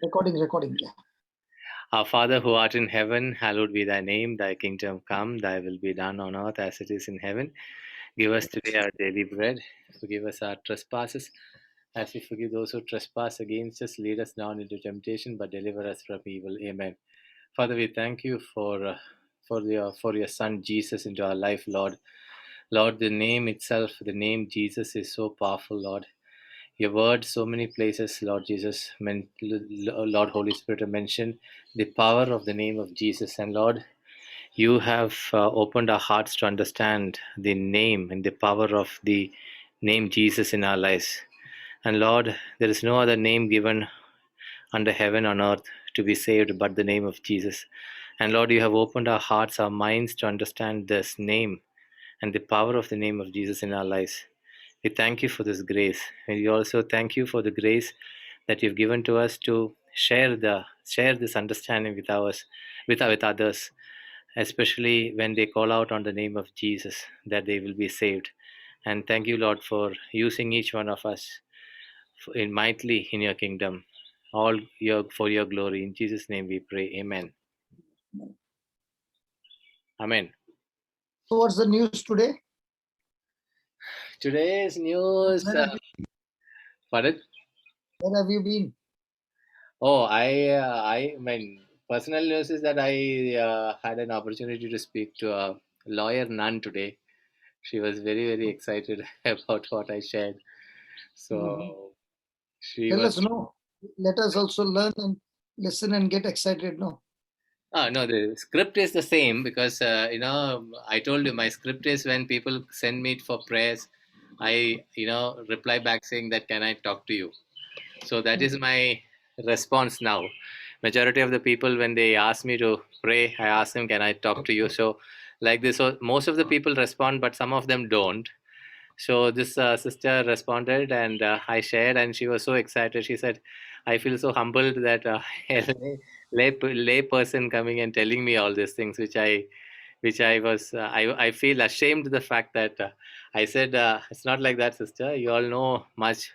Recording, yeah. Our Father who art in heaven, hallowed be thy name. Thy kingdom come, thy will be done on earth as it is in heaven. Give us today our daily bread. Forgive us our trespasses, as we forgive those who trespass against us. Lead us not into temptation, but deliver us from evil. Amen. Father, we thank you for your Son Jesus into our life, Lord. Lord, the name itself, the name Jesus is so powerful, Lord. Your word, so many places, Lord Jesus, Lord Holy Spirit, mentioned the power of the name of Jesus. And Lord, you have opened our hearts to understand the name and the power of the name Jesus in our lives. And Lord, there is no other name given under heaven on earth to be saved but the name of Jesus. And Lord, you have opened our hearts, our minds to understand this name and the power of the name of Jesus in our lives. We thank you for this grace. And we also thank you for the grace that you've given to us to share this understanding with others, especially when they call out on the name of Jesus, that they will be saved. And thank you, Lord, for using each one of us in mightily in your kingdom, all for your glory. In Jesus' name we pray. Amen. Amen. So what's the news today? Today's news. Pardon? Where have you been? Oh, my personal news is that I had an opportunity to speak to a lawyer nun today. She was very, very excited about what I shared. So she Tell was. us, no. Let us also learn and listen and get excited, no. No, the script is the same because I told you my script is when people send me for prayers, I reply back saying that can I talk to you. So that is my response now. Majority of the people when they ask me to pray, I ask them can I talk to you. So like this, so most of the people respond, but some of them don't. So this sister responded, and I shared, and she was so excited. She said, "I feel so humbled that a lay person coming and telling me all these things, which I was, I feel ashamed of the fact that I said it's not like that, sister. You all know much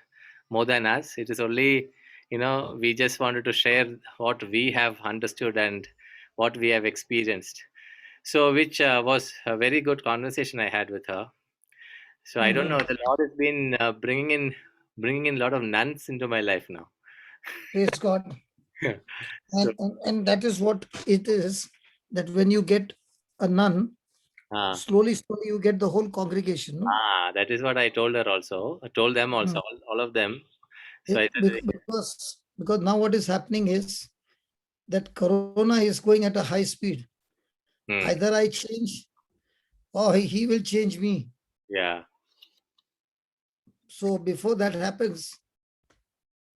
more than us. It is only, we just wanted to share what we have understood and what we have experienced." So, which was a very good conversation I had with her. So I don't know. The Lord has been bringing in a lot of nuns into my life now. Praise God. So And that is what it is, that when you get a nun, ah slowly you get the whole congregation, no? that is what I told her also. I told them also, Mm. all of them. So I said, Because now what is happening is that corona is going at a high speed. hmm, Either I change or he will change me. yeah, So before that happens,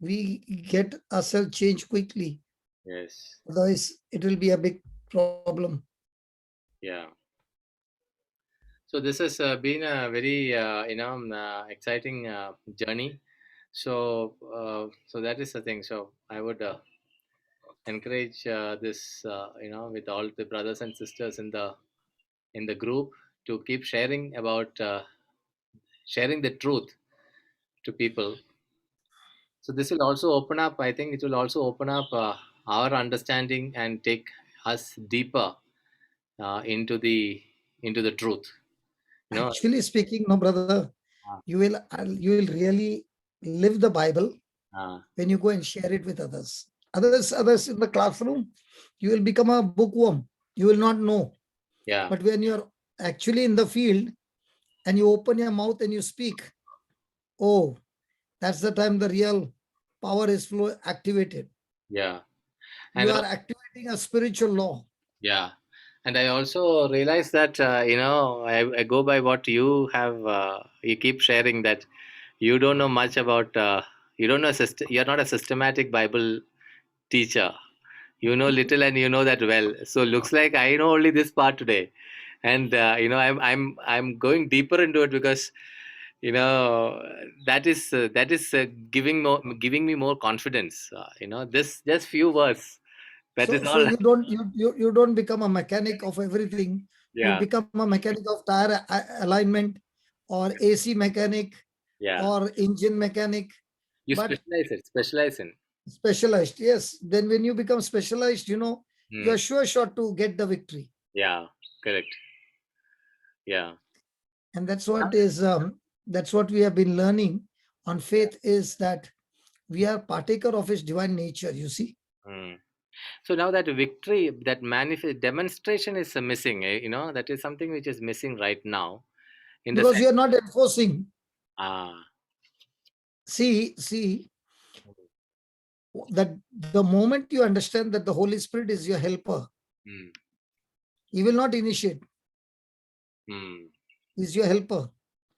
we get ourselves changed quickly. yes, Otherwise, it will be a big problem. yeah. So this has been a very exciting journey. So that is the thing. So I would encourage this with all the brothers and sisters in the group to keep sharing the truth to people. So this will also open up. I think it will also open up our understanding and take us deeper into the truth. You know. Actually speaking, no, brother, Uh, you will really live the Bible uh, when you go and share it with others. Others in the classroom, you will become a bookworm. You will not know. yeah, But when you're actually in the field and you open your mouth and you speak, oh, that's the time the real power is flow activated. yeah, You and are activating a spiritual law. yeah, and I also realize that I go by what you have. You keep sharing that you don't know much about. You don't know. You're not a systematic Bible teacher. You know little, and you know that well. So looks like I know only this part today, and I'm going deeper into it because that is giving me more confidence. This just few words. That is So all. you don't become a mechanic of everything. You Yeah, become a mechanic of tire alignment or AC mechanic yeah. or engine mechanic. You But specialize in. Specialized, yes. Then when you become specialized, you Hmm. are sure shot to get the victory. Yeah, correct. Yeah. And that's what we have been learning on faith, is that we are partaker of his divine nature, you see. Hmm. So now that victory, that manifest demonstration is missing. That is something which is missing right now. In the Because sense, you are not enforcing. ah, See, that the moment you understand that the Holy Spirit is your helper, hmm, he will not initiate, hmm, he's your helper.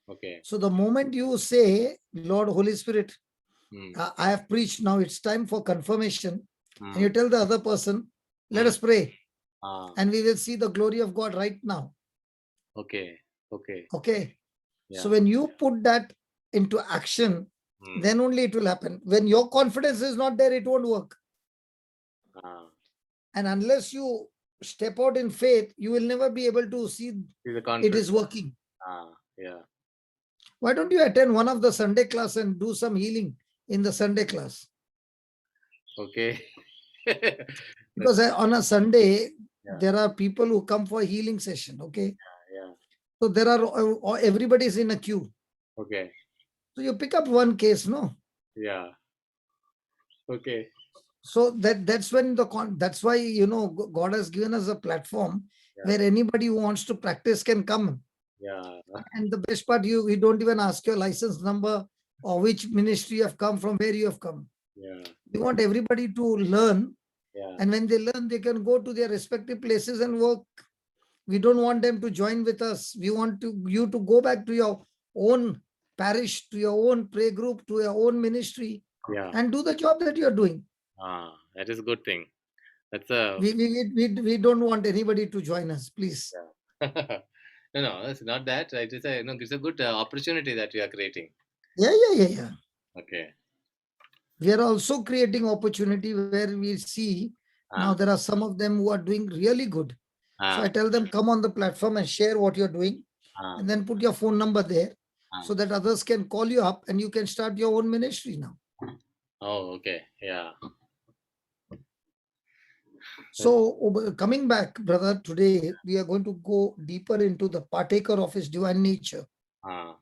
okay, So the moment you say, Lord, Holy Spirit, hmm, I have preached, now it's time for confirmation, and hmm, you tell the other person, let hmm, us pray, ah, and we will see the glory of God right now. okay, okay, Okay. So yeah, when you put that into action, hmm, then only it will happen. When your confidence is not there, it won't work. ah, And unless you step out in faith, you will never be able to see see the it confidence, is working. yeah, Why don't you attend one of the Sunday class and do some healing in the Sunday class? okay, Because on a Sunday, yeah, there are people who come for healing session. Okay. yeah, So there are, everybody is in a queue. okay, So you pick up one case, no? yeah, okay, So that's when that's why, God has given us a platform yeah, where anybody who wants to practice can come. yeah, And the best part, we don't even ask your license number or which ministry you have come from, where you have come. yeah, We want everybody to learn, yeah, and when they learn, they can go to their respective places and work. We don't want them to join with us. We want you to go back to your own parish, to your own prayer group, to your own ministry, yeah, and do the job that you're doing. that is a good thing. That's a We don't want anybody to join us, please. yeah. No, no, it's not that. It's a good opportunity that you are creating. Yeah. Okay. We are also creating opportunity where we see now Ah, there are some of them who are doing really good. So I ah, tell them, come on the platform and share what you're doing, ah, and then put your phone number there ah. so that others can call you up and you can start your own ministry now. Oh, okay. Yeah. So coming back, brother, today we are going to go deeper into the partaker of his divine nature. Ah,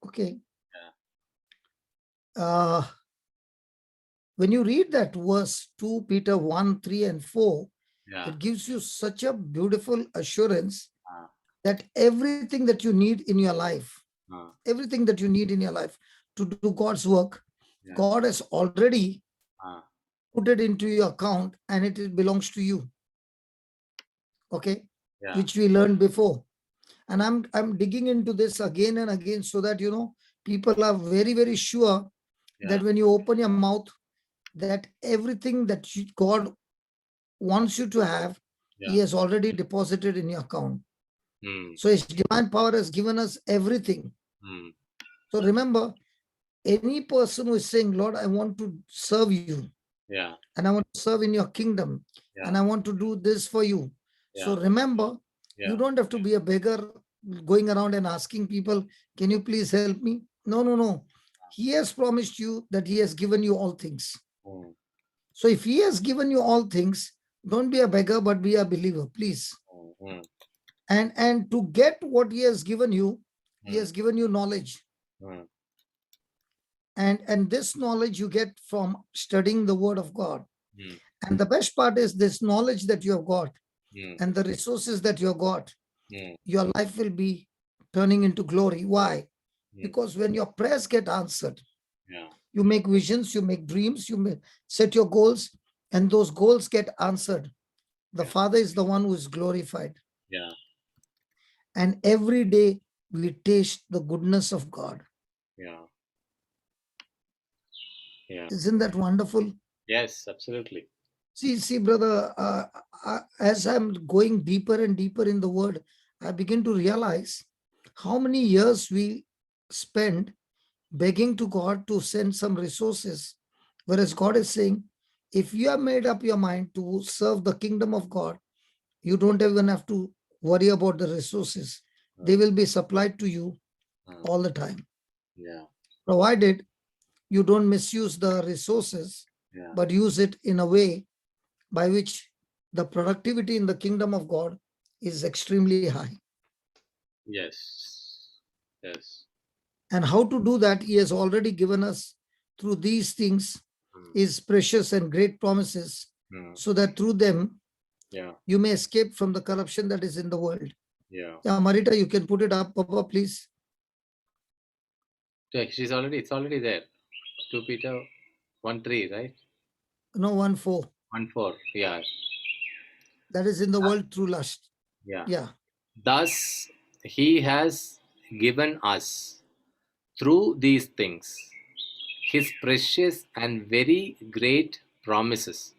Okay. yeah. Uh, when you read that verse 2 Peter 1, 3, and 4, Yeah. it gives you such a beautiful assurance Ah, that everything that you need in your life, ah, everything that you need in your life to do God's work, yeah. God has already Ah, put it into your account, and it belongs to you. Okay. yeah. Which we learned before. And I'm digging into this again and again so that people are very, very sure Yeah. that when you open your mouth, that everything that God wants you to have, he Yeah. has already deposited in your account. Hmm. So his divine power has given us everything. Hmm. So remember, any person who is saying, Lord, I want to serve you, Yeah. and I want to serve in your kingdom, Yeah. and I want to do this for you. So Yeah. remember, you Yeah. don't have to be a beggar going around and asking people, can you please help me? No. He has promised you that he has given you all things. Hmm. So if he has given you all things, don't be a beggar, but be a believer, please. Hmm. Hmm. And to get what he has given you, he Hmm. has given you knowledge. Hmm. And this knowledge you get from studying the word of God. Hmm. And the best part is this knowledge that you have got Hmm. and the resources that you have got, Hmm. your life will be turning into glory. Why? Hmm. Because when your prayers get answered, Yeah. you make visions, you make dreams, set your goals, and those goals get answered. The Yeah. Father is the one who is glorified. Yeah. And every day we taste the goodness of God. Yeah. Yeah. Isn't that wonderful? Yes, absolutely. See, brother, as I'm going deeper and deeper in the word, I begin to realize how many years we spend begging to God to send some resources. Whereas God is saying, if you have made up your mind to serve the kingdom of God, you don't even have to worry about the resources. They will be supplied to you Hmm. all the time, Yeah. provided you don't misuse the resources Yeah. but use it in a way by which the productivity in the kingdom of God is extremely high. Yes. Yes. And how to do that, He has already given us through these things, Mm. His precious and great promises, Mm. so that through them Yeah. you may escape from the corruption that is in the world. Yeah. Yeah, Marita, you can put it up, Papa, please. Yeah, it's already there. 2 Peter 1:3, right? No, 1:4. 1:4. Yeah. That is in the world through lust. Yeah. Yeah. Thus he has given us through these things his precious and very great promises,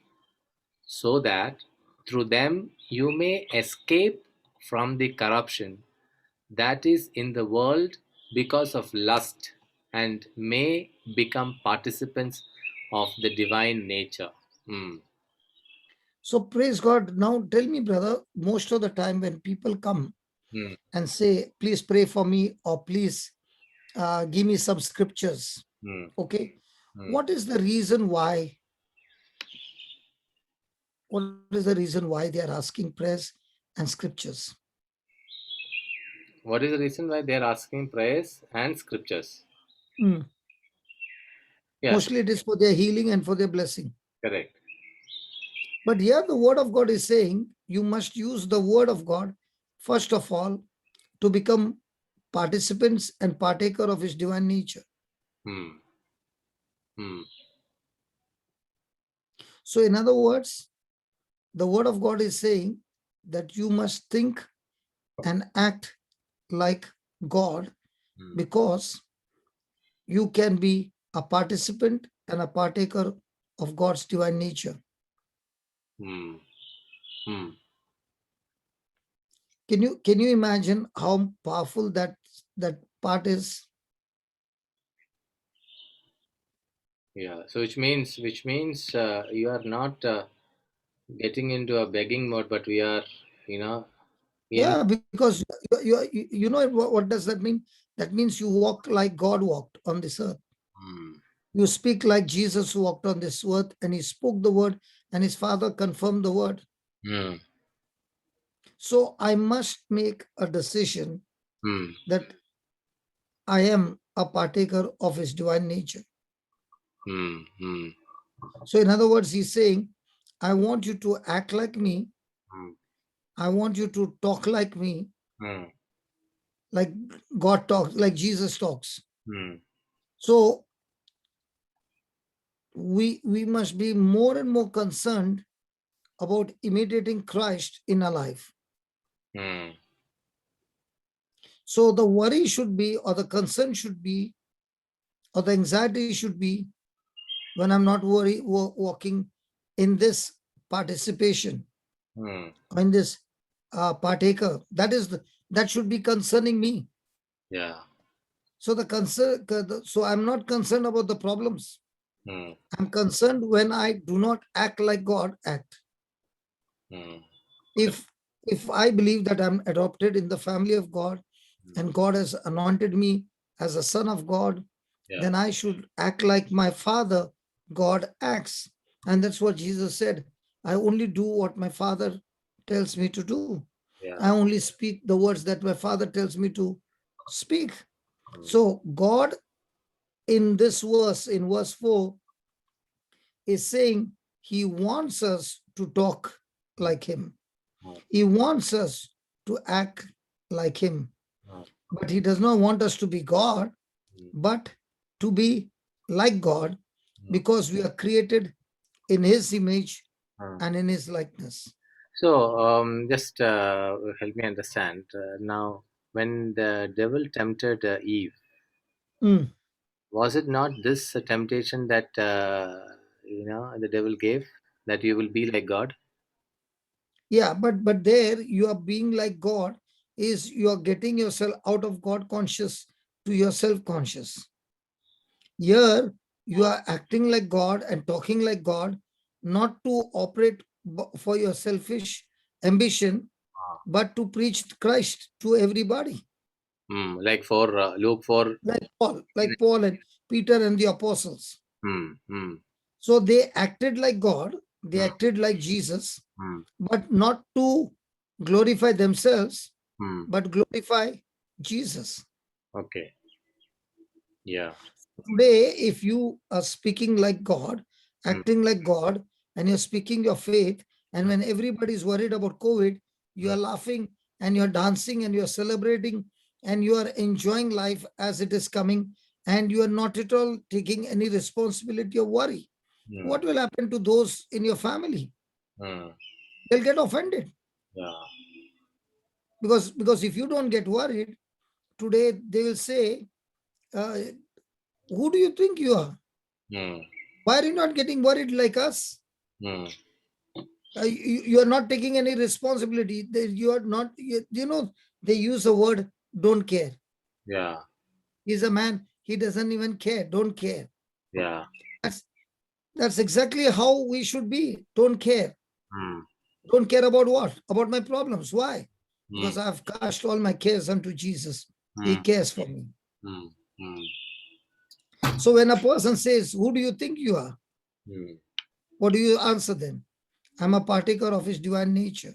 so that through them you may escape from the corruption that is in the world because of lust, and may become participants of the divine nature. Mm. So praise God. Now tell me, brother, most of the time when people come Mm. and say, please pray for me, or please give me some scriptures. Mm. Okay. Mm. What is the reason why? What is the reason why they are asking prayers and scriptures? What is the reason why they are asking prayers and scriptures? Mm. Yes, Mostly it is for their healing and for their blessing. correct. But here the word of God is saying you must use the word of God, first of all, to become participants and partaker of his divine nature. Hmm. Hmm. So, in other words, the word of God is saying that you must think and act like God, Hmm. because you can be a participant and a partaker of God's divine nature. Hmm. Hmm. Can you imagine how powerful that part is? Yeah. So which means you are not getting into a begging mode, but we are, you know, in. Yeah, because you know what does that mean? That means you walk like God walked on this earth. Hmm. You speak like Jesus walked on this earth, and he spoke the word, and his Father confirmed the word. Hmm. So I must make a decision Hmm. that I am a partaker of his divine nature. Hmm. Hmm. So, in other words, he's saying, I want you to act like me. Hmm. I want you to talk like me, Hmm. like God talks, like Jesus talks. Hmm. So we must be more and more concerned about imitating Christ in our life. Hmm. So the worry should be, or the concern should be, or the anxiety should be, when I'm not walking in this participation, Hmm. in this partaker. That should be concerning me. Yeah. So so I'm not concerned about the problems. Hmm. I'm concerned when I do not act like God act. Hmm. If if I believe that I'm adopted in the family of God, Hmm. and God has anointed me as a son of God, Yeah. then I should act like my Father God acts. And that's what Jesus said. I only do what my Father tells me to do. I Yeah. only speak the words that my Father tells me to speak. Hmm. So God in this verse, in verse 4, is saying he wants us to talk like him. Hmm. He wants us to act like him. Hmm. But he does not want us to be God, Hmm. but to be like God, Hmm. because we are created in his image Hmm. and in his likeness. So, just help me understand. Now, when the devil tempted Eve, Mm. was it not this temptation that the devil gave, that you will be like God? Yeah, but there you are being like God, is you are getting yourself out of God conscious to yourself conscious. Here you are acting like God and talking like God, not to operate for your selfish ambition, Ah. but to preach Christ to everybody. Like for Luke 4. Like Paul and Peter and the apostles. Hmm. Hmm. So they acted like God, they acted like Jesus, but not to glorify themselves, but glorify Jesus. Okay. Yeah. Today, if you are speaking like God, acting like God, and you're speaking your faith, and when everybody is worried about COVID, you are laughing and you're dancing and you're celebrating and you are enjoying life as it is coming, and you are not at all taking any responsibility or worry. What will happen to those in your family? They'll get offended, Yeah. because if you don't get worried today, they will say, uh, who do you think you are? Why are you not getting worried like us? You are not taking any responsibility. You are not, they use the word don't care. Yeah. He's a man, he doesn't even care, don't care. Yeah. That's, that's exactly how we should be. Don't care. Mm. Don't care about what? About my problems. Why? Because I've cast all my cares unto Jesus. He cares for me. Mm. Mm. So when a person says, who do you think you are? What do you answer them? I'm a partaker of his divine nature.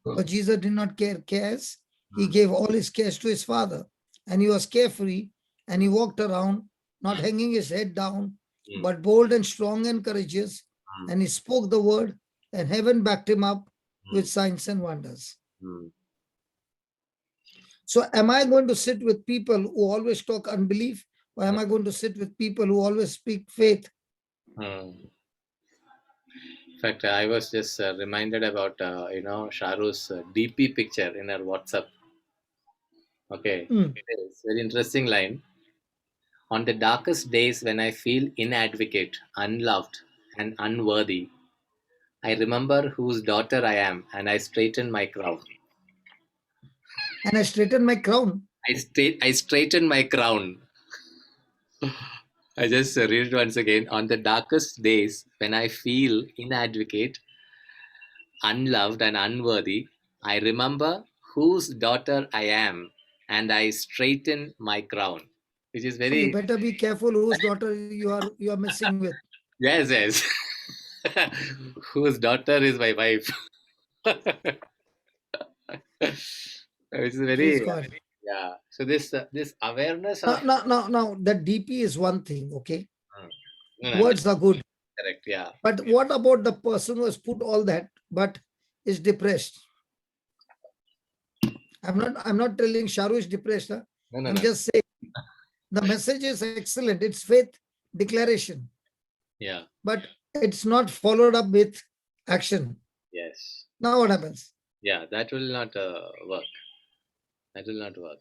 But Jesus did not care cares. He gave all his cares to his Father. And he was carefree, and he walked around, not hanging his head down, but bold and strong and courageous. And he spoke the word, and heaven backed him up with signs and wonders. So am I going to sit with people who always talk unbelief, or am I going to sit with people who always speak faith? In fact, I was just reminded about Sharu's DP picture in her WhatsApp. Okay, it's very interesting line. On the darkest days when I feel inadequate, unloved, and unworthy, I remember whose daughter I am, and I straighten my crown. And I straighten my crown. I straighten my crown. I just read it once again. On the darkest days when I feel inadequate, unloved, and unworthy, I remember whose daughter I am, and I straighten my crown. Which is So you very better be careful whose daughter you are messing with. yes, yes. Whose daughter is my wife? Which is Praise very God. yeah. So this awareness Now, of now, now, now, the DP is one thing, okay? no, no, I'm just Words are good. correct. Yeah. But what about the person who has put all that but is depressed? I'm not telling Sharu is depressed. Huh? No, no, I'm no. just saying the message is excellent. It's faith declaration, Yeah. but it's not followed up with action. Yes. Now what happens? Yeah. That will not work. That will not work.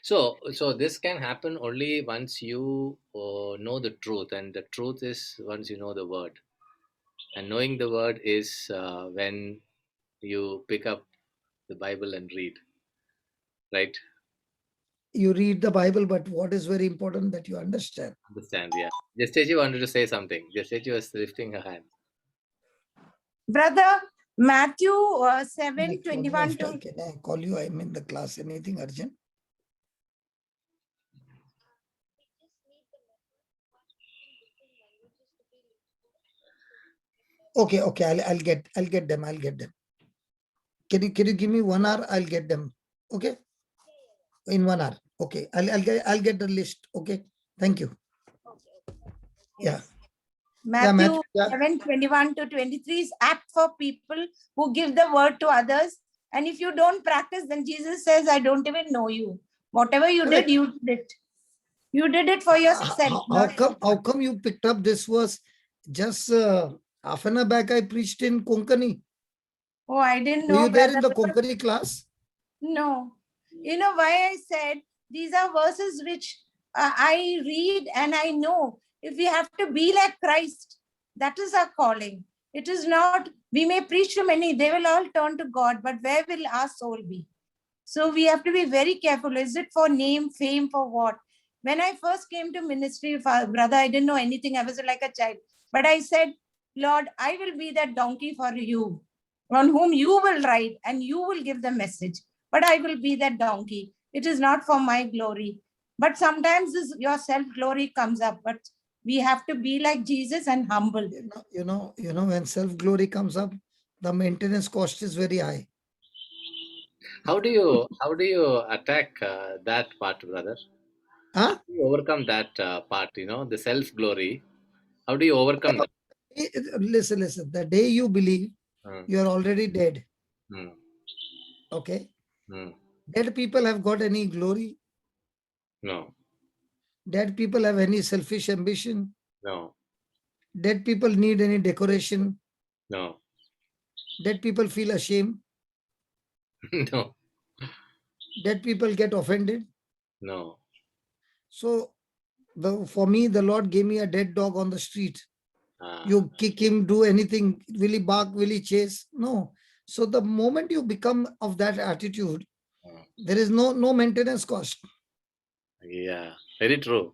So this can happen only once you know the truth, and the truth is once you know the word. And knowing the word is when you pick up the Bible and read, right? You read the Bible, but what is very important that you understand. Understand? Yeah. Justeji wanted to say something. Justeji was lifting her hand. Brother, Matthew Can 7, I call you 21 after? to Can I call you? I'm in the class. Anything urgent? Okay, okay. I'll get them. I'll get them. Can you give me 1 hour? I'll get them. Okay, in 1 hour. Okay, I'll get the list. Okay, thank you. Yeah, yeah, Matthew Yeah. 7, 21 to 23 is apt for people who give the word to others. And if you don't practice, then Jesus says, I don't even know you. Whatever you Correct. did, you did it. You did it for yourself. How come you picked up this verse? Just half an hour back, I preached in Konkani. Oh, I didn't Were know, you there in brother. the Konkani class? No. You know why I said these are verses which I read and I know. If we have to be like Christ, that is our calling. It is not, we may preach to many, they will all turn to God, but where will our soul be? So we have to be very careful. Is it for name, fame, for what? When I first came to ministry, brother, I didn't know anything. I was like a child. But I said, Lord, I will be that donkey for you, on whom you will ride and you will give the message. But I will be that donkey. It is not for my glory. But sometimes your self-glory comes up. But We have to be like Jesus and humble. When self-glory comes up, the maintenance cost is very high. How do you attack that part, brother? Huh? How do you overcome that part? The self glory. How do you overcome that? Listen. The day you believe, Mm, you are already dead. mm, Okay? mm. Dead people have got any glory? No, Dead people have any selfish ambition? no, Dead people need any decoration? no, Dead people feel ashamed? no, Dead people get offended? no. So for me, the Lord gave me a dead dog on the street. Ah, You kick him, do anything, will he bark, will he chase? No. So the moment you become of that attitude, ah, there is no maintenance cost. yeah, very true.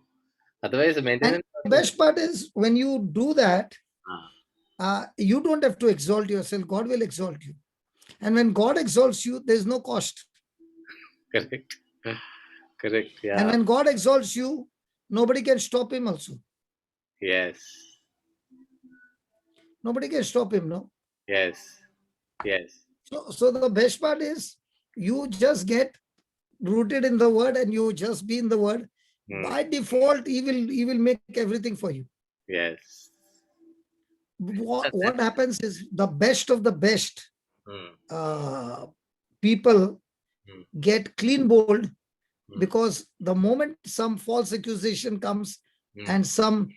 Otherwise, the And maintenance. the best part is when you do that, Ah, you don't have to exalt yourself. God will exalt you. And when God exalts you, there's no cost. correct, correct. And Yeah, when God exalts you, nobody can stop him also. yes, Nobody can stop him, no? yes, yes. So the best part is you just get rooted in the word and you just be in the word. Mm, By default, he will make everything for you. yes. What happens is the best of the best Mm, people mm, get clean bold mm, because the moment some false accusation comes mm. and some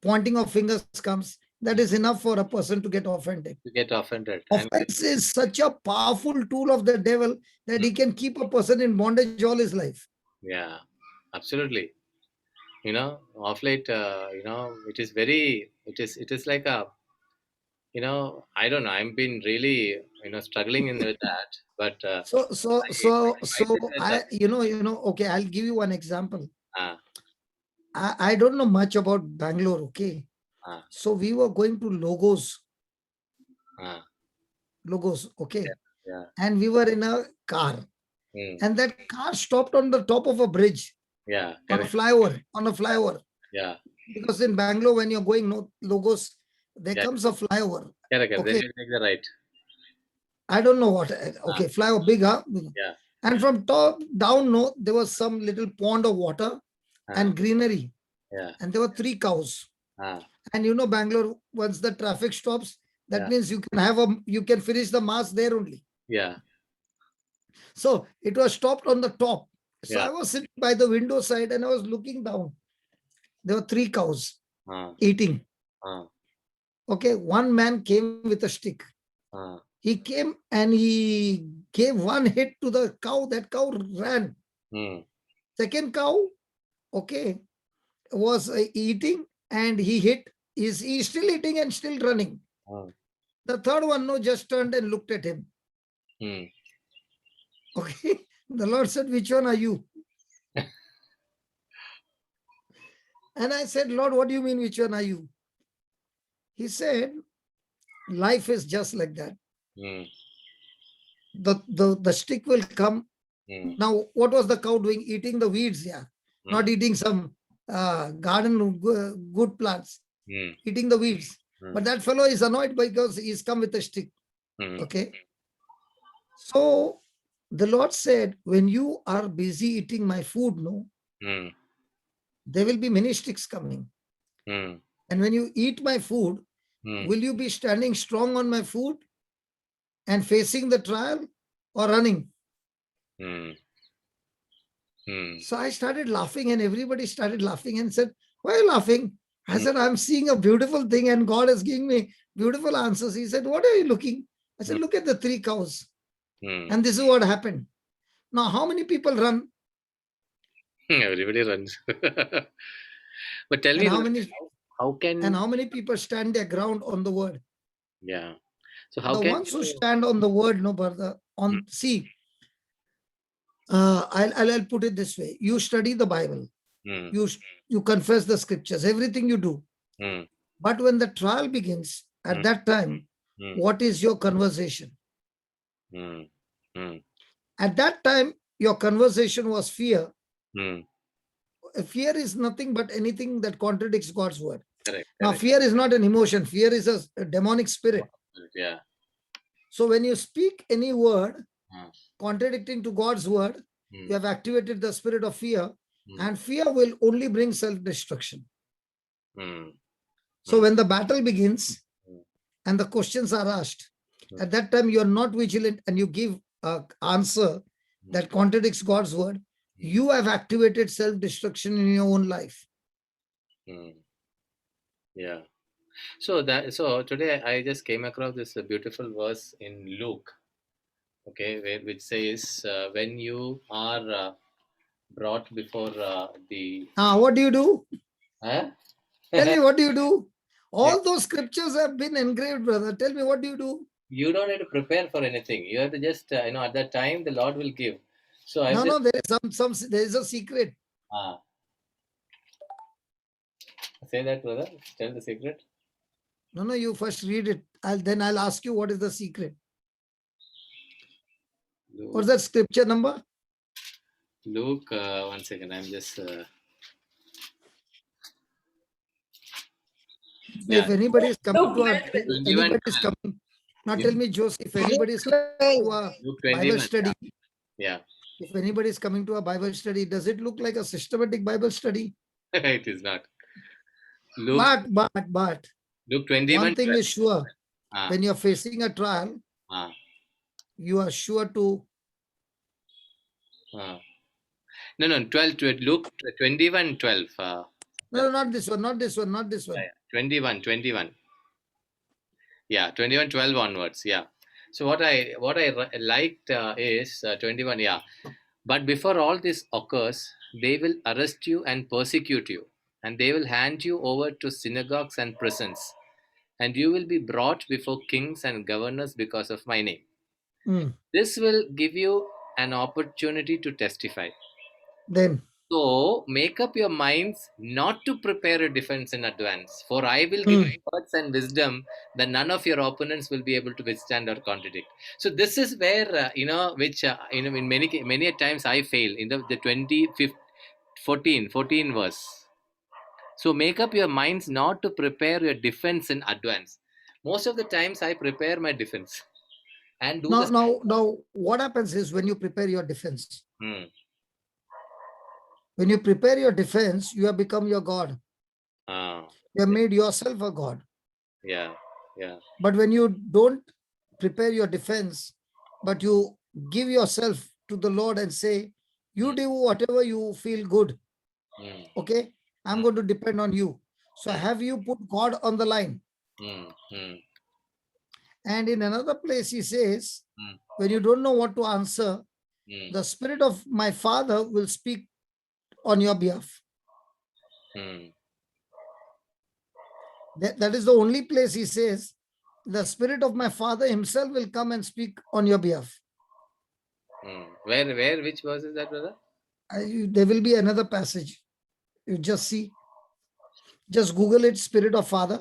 pointing of fingers comes, that is enough for a person to get offended. You get offended. And Offense is such a powerful tool of the devil that he can keep a person in bondage all his life. yeah, absolutely. Off late, it is like I don't know. I've been really, struggling in with that. But So, so, so, I so find it I, okay, I'll give you one example. ah, I don't know much about Bangalore, okay? ah, So we were going to ah, Logos, okay? yeah, And we were in a car. mm, And that car stopped on the top of a bridge, yeah, on a correct, flyover. yeah, Because in Bangalore, when you're going no Logos, there yeah, comes a flyover. correct, correct. Then Okay. you take the right. I don't know what. Ah, Okay, flyover big, huh? yeah, And from top down, no, there was some little pond of water ah, and greenery. yeah, And there were 3 cows. ah, And Bangalore, once the traffic stops, that yeah, means you can finish the mass there only. yeah, So it was stopped on the top. So yeah, I was sitting by the window side and I was looking down. There were 3 cows ah, eating. ah, Okay, one man came with a stick. ah, He came and he gave one hit to the cow. That cow ran. mm, Second cow, okay, was eating and he hit. He's still eating and still running. ah, The third one, no, just turned and looked at him. mm. Okay. The Lord said, which one are you? And I said, Lord, what do you mean, which one are you? He said, life is just like that. Mm, The stick will come. mm, Now, what was the cow doing? Eating the weeds, yeah. Not mm, eating some garden good plants, mm, eating the weeds. mm, But that fellow is annoyed because he's come with a stick. mm, Okay. So the Lord said, when you are busy eating my food, no, mm, there will be many sticks coming. mm, And when you eat my food, mm, will you be standing strong on my food and facing the trial or running? mm, mm, So I started laughing and everybody started laughing and said, why are you laughing? I mm, said, I'm seeing a beautiful thing and God is giving me beautiful answers. He said, what are you looking? I said, mm, look at the 3 cows. mm. And this is what happened. Now, how many people run Everybody runs. But tell and me, how brother, many how can people stand their ground on the word? yeah? So how The can ones who you? stand on the word, no brother, Mm, I'll put it this way. You study the Bible, mm, you confess the scriptures, everything you do. mm, But when the trial begins, at mm, that time, mm, what is your conversation? mm, mm, At that time, your conversation was fear. mm, fear is nothing but anything that contradicts God's word. Correct. Now, Correct. fear is not an emotion. Fear is a demonic spirit. Yeah. So when you speak any word Ah. contradicting to God's word, Hmm. you have activated the spirit of fear, Hmm. and fear will only bring self-destruction. Hmm. So Hmm. when the battle begins Hmm. and the questions are asked, Hmm. at that time you are not vigilant and you give an answer that contradicts God's word, you have activated self-destruction in your own life. Hmm. Yeah. So today I just came across this beautiful verse in Luke, okay, which says, when you are brought before the What do you do? huh? Tell me, what do you do? All those scriptures have been engraved, brother. Tell me, what do you do? You don't have to prepare for anything. You have to just at that time the Lord will give. So I'm just No, there is there is a secret. Say that, brother. Tell the secret. No, you first read it. Then I'll ask you what is the secret. What's that scripture number? Luke, 1 second. I'm just. If anybody is coming to Luke anybody is coming. Now tell me, Joseph, if anybody is coming to a Luke Bible 21. study, Yeah. if anybody is coming to a Bible study, does it look like a systematic Bible study? It is not. Luke, But Luke 21. one thing is sure, Ah, when you're facing a trial, ah, you are sure to. ah. No, 12, Luke 21, 12. No, not this one, not this one, not this one. 21, 21. Yeah, 21, 12 onwards. Yeah. So what I liked is 21. Yeah. But before all this occurs, they will arrest you and persecute you, and they will hand you over to synagogues and prisons, and you will be brought before kings and governors because of my name. Mm. This will give you an opportunity to testify. Then So make up your minds not to prepare a defense in advance, for I will give you words and wisdom that none of your opponents will be able to withstand or contradict. So this is where which in many times I fail in the 14 verse. So make up your minds not to prepare your defense in advance. Most of the times I prepare my defense and do the. now, what happens is when you prepare your defense, Hmm. when you prepare your defense, you have become your God. You have made yourself a God. Yeah. But when you don't prepare your defense, but you give yourself to the Lord and say, you do whatever you feel good. Okay, I'm going to depend on you. So have you put God on the line? And in another place, he says, when you don't know what to answer, the Spirit of my Father will speak on your behalf. That is the only place he says, the Spirit of my Father himself will come and speak on your behalf. Where, which verse is that, brother? There will be another passage. You just see. Just Google it, Spirit of Father.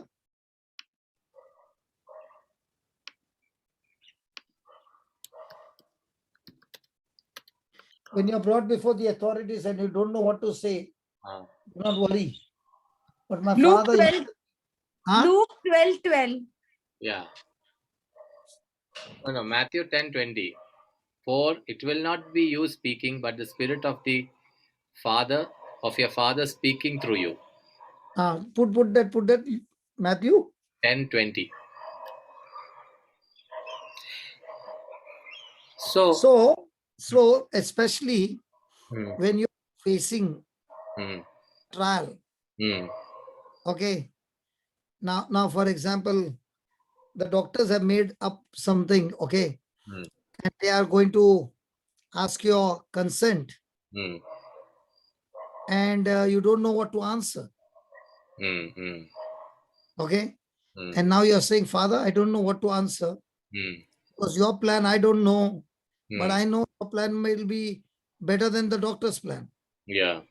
When you're brought before the authorities and you don't know what to say, do not worry. But my Luke Father. 12, Luke 12:12. Yeah. No, Matthew 10:20. For it will not be you speaking, but the Spirit of the Father, of your Father speaking through you. Put that, Matthew 10:20. So especially when you're facing trial. Okay. Now, for example, the doctors have made up something, okay, and they are going to ask your consent, and you don't know what to answer. Okay. And now you're saying, Father, I don't know what to answer because your plan, I don't know, but I know your plan will be better than the doctor's plan. Yeah.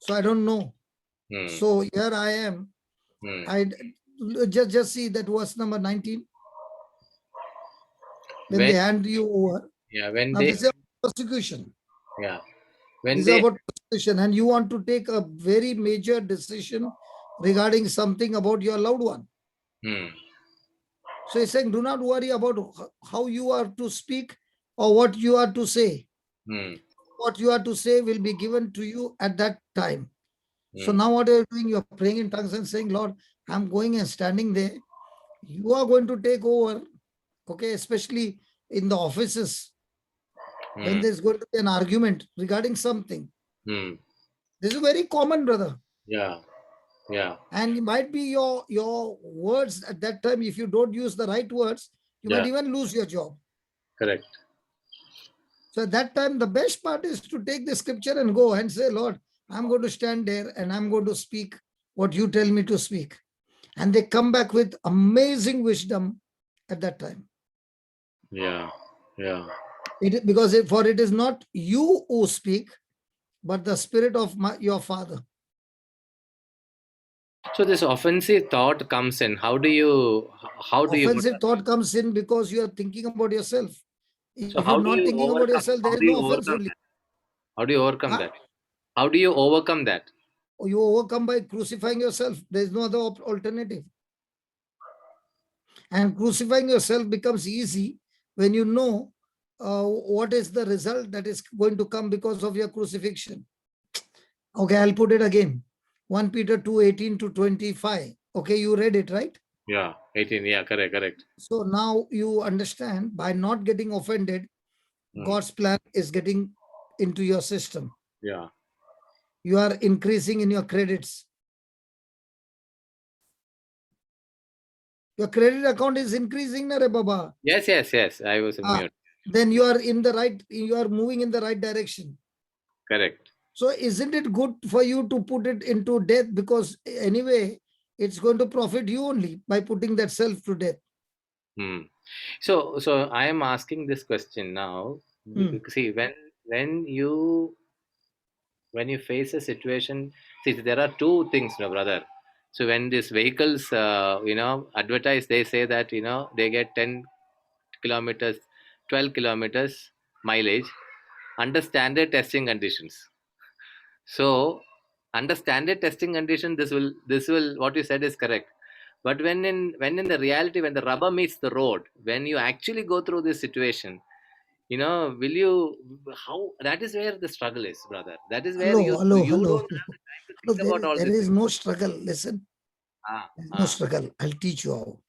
So I don't know. So here I am. I just see that verse number 19. When they hand you over. Yeah, when now they. this is persecution. Yeah. when This is they, about decision, and you want to take a very major decision regarding something about your loved one. hmm, So he's saying, do not worry about how you are to speak or what you are to say. hmm, What you are to say will be given to you at that time. So hmm, now what are you doing? You're praying in tongues and saying, Lord, I'm going and standing there. You are going to take over. Okay, especially in the offices, when hmm, there's going to be an argument regarding something. hmm, This is very common, brother. yeah, yeah, And it might be your words at that time, if you don't use the right words, you might yeah, even lose your job. correct. So at that time, the best part is to take the scripture and go and say, Lord, I'm going to stand there and I'm going to speak what you tell me to speak. And they come back with amazing wisdom at that time. Yeah, yeah, Because for it is not you who speak, but the spirit of your father. so this offensive thought comes in. How do you Offensive thought comes in because you are thinking about yourself. so If you're how do not you thinking about overcome yourself, how there is do you no offense overcome only. that? How do you overcome Huh? that? How do you overcome that? You overcome by crucifying yourself. There is no other alternative. And crucifying yourself becomes easy when you know what is the result that is going to come because of your crucifixion. Okay, I'll put it again. 1 Peter 2:18-25. Okay, you read it, right? Yeah, 18. Yeah, correct. So now you understand, by not getting offended, God's plan is getting into your system. Yeah, You are increasing in your credits. Your credit account is increasing, na re baba. yes. I was in mute. Then you are in the right, you are moving in the right direction. Correct. So isn't it good for you to put it into death? Because anyway, it's going to profit you only by putting that self to death. Hmm. So I am asking this question now. Hmm. See, when you when you face a situation, see, there are two things, no, brother. So when these vehicles, advertise, they say that they get 10 kilometers, 12 kilometers mileage under standard testing conditions. So under standard testing condition, this will what you said is correct. But when in the reality, when the rubber meets the road, when you actually go through this situation, will you, how, that is where the struggle is, brother. That is where you Hello, you hello. don't have the time to No, think about all there these is things. no struggle. Listen, Ah, there is no ah, struggle. I'll teach you how.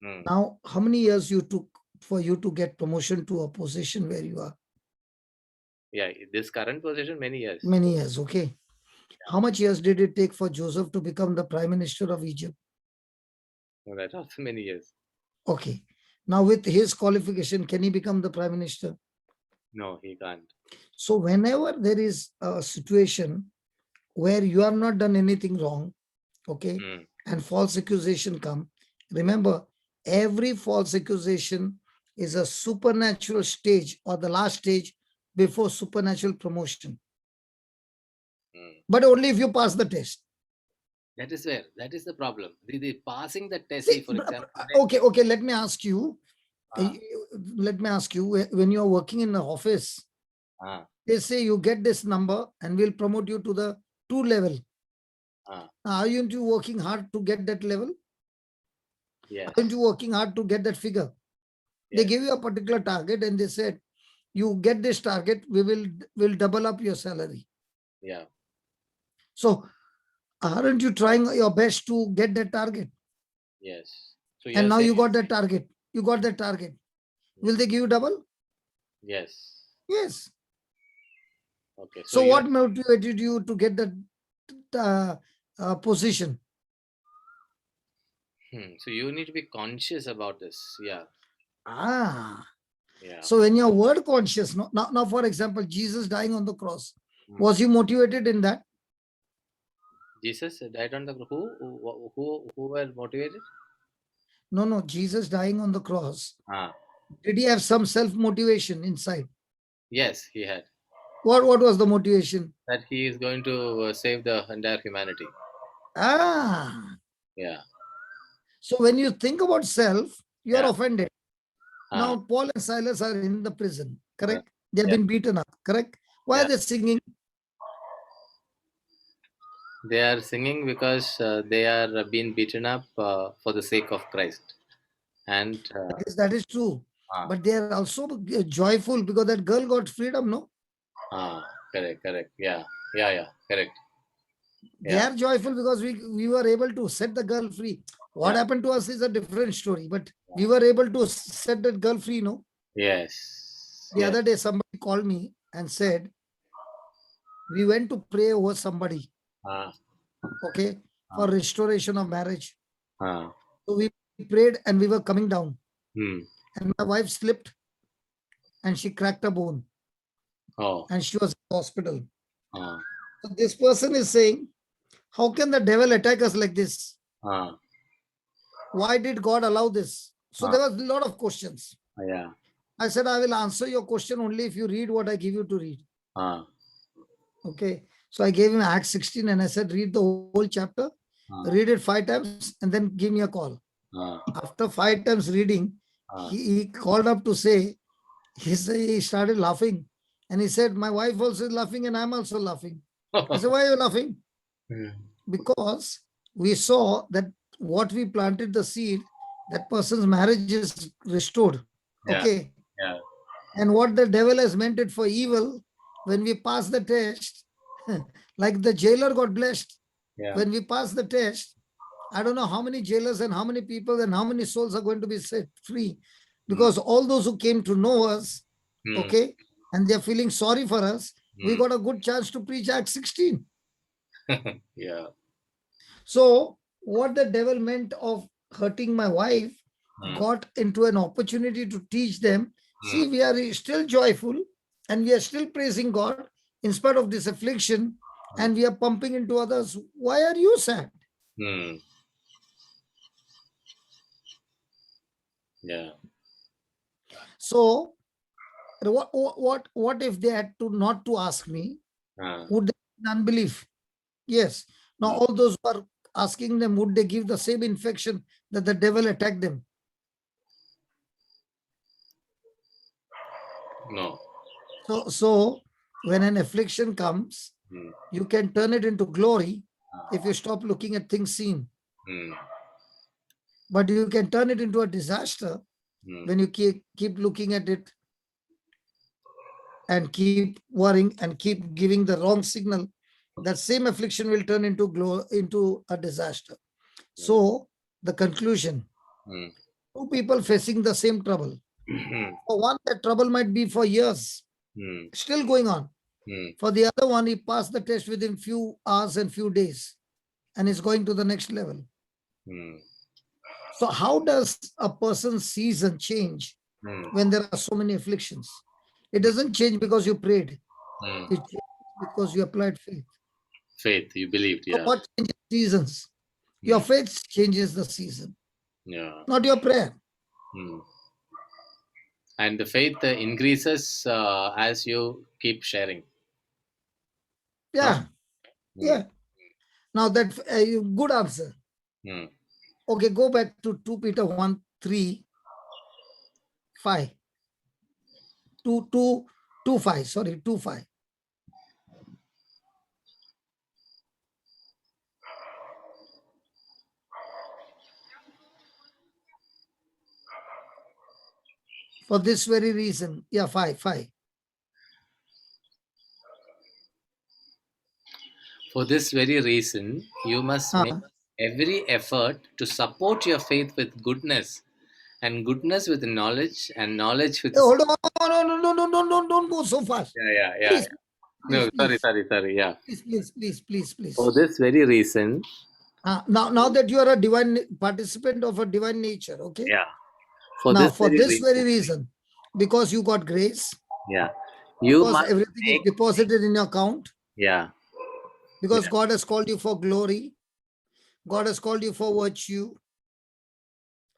hmm. Now, how many years you took for you to get promotion to a position where you are? Yeah, this current position, many years. Many years, okay. How much years did it take for Joseph to become the prime minister of Egypt? No, that also many years. Okay. Now, with his qualification, can he become the prime minister? No, he can't. So, whenever there is a situation where you have not done anything wrong, okay, Hmm. and false accusation come, remember, every false accusation is a supernatural stage or the last stage before supernatural promotion. Hmm. But only if you pass the test. That is the problem. The passing the test. See, See, for example, today, okay, let me ask you. ah, Let me ask you, when you're working in the office, ah, they say you get this number and we'll promote you to the 2 level. ah, Are you working hard to get that level? yes, Aren't you working hard to get that figure? They yes, give you a particular target and they said, you get this target, will double up your salary. yeah, So aren't you trying your best to get that target? yes. So And you're now you saying, got that target. You got that target. Will they give you double? yes. Yes. Okay, so So you're, what motivated you to get that position? so you need to be conscious about this. Yeah, Ah, yeah. so when you're word conscious, now, for example, Jesus dying on the cross, Hmm. was he motivated in that? Jesus died on the who were motivated? No, Jesus dying on the cross. Ah, Did he have some self-motivation inside? yes, he had What was the motivation? that he is going to save the entire humanity. Ah, Yeah, so when you think about self, you are yeah, offended. ah, Now, Paul and Silas are in the prison, uh, correct? They have yeah, been beaten up, correct? Why Yeah. are they singing? They are singing because they are being beaten up for the sake of Christ. And Yes, that is true. ah, But they are also joyful because that girl got freedom, no? correct. Yeah, correct. They Yeah, are joyful because we were able to set the girl free. What yeah, happened to us is a different story, but we were able to set that girl free, no? yes, The other day, somebody called me and said, we went to pray over somebody, ah, okay, for restoration of marriage. ah, So we prayed and we were coming down, hmm, and my wife slipped and she cracked a bone oh, and she was in the hospital. ah, So this person is saying, how can the devil attack us like this? ah, Why did God allow this? So Ah. there was a lot of questions. yeah, I said, I will answer your question only if you read what I give you to read. ah, Okay. So I gave him Acts 16 and I said, read the whole chapter, ah, read it 5 times, and then give me a call. ah, After 5 times reading, ah, he called up to say, he started laughing. And he said, my wife also is laughing and I'm also laughing. I said, why are you laughing? Hmm, Because we saw that what we planted the seed, that person's marriage is restored. yeah, Okay. yeah, And what the devil has meant it for evil, when we pass the test, like the jailer got blessed, yeah, when we pass the test, I don't know how many jailers and how many people and how many souls are going to be set free, because all those who came to know us, hmm, okay, and they're feeling sorry for us, we hmm, got a good chance to preach Acts 16. yeah, So what the devil meant of hurting my wife hmm, got into an opportunity to teach them. hmm, See, we are still joyful and we are still praising God in spite of this affliction, and we are pumping into others. Why are you sad? hmm, yeah, So what if they had to not to ask me? ah, Would they be in unbelief? Yes. Now all those who are asking them, would they give the same infection that the devil attacked them? no, So when an affliction comes, hmm, you can turn it into glory if you stop looking at things seen. hmm, But you can turn it into a disaster hmm, when you keep looking at it and keep worrying and keep giving the wrong signal. That same affliction will turn into a disaster. So the conclusion, hmm, two people facing the same trouble. hmm, For one, that trouble might be for years, hmm, still going on. hmm, For the other one, he passed the test within few hours and few days and is going to the next level. hmm, So how does a person's season change hmm, when there are so many afflictions? It doesn't change because you prayed. hmm. It changes because you applied faith. Faith, you believed, So yeah, what changes seasons? hmm, Your faith changes the season, yeah, not your prayer. hmm. And the faith increases as you keep sharing. Yeah, Hmm, yeah. Now that good answer. hmm. Okay, go back to 2 Peter 1, 3, 5. 2, 2, 2, 5. Sorry, 2, 5. For this very reason. Yeah, 5, 5. For this very reason, you must make every effort to support your faith with goodness, and goodness with knowledge, and knowledge with Hold on. No, don't go so fast. yeah. Please, No, please, sorry. Yeah. please. For this very reason, Now that you are a divine participant of a divine nature, okay? yeah. For Now, this for very this very reason, reason, because you got grace, yeah, you because must everything is make, deposited in your account, yeah, because God has called you for glory, God has called you for virtue,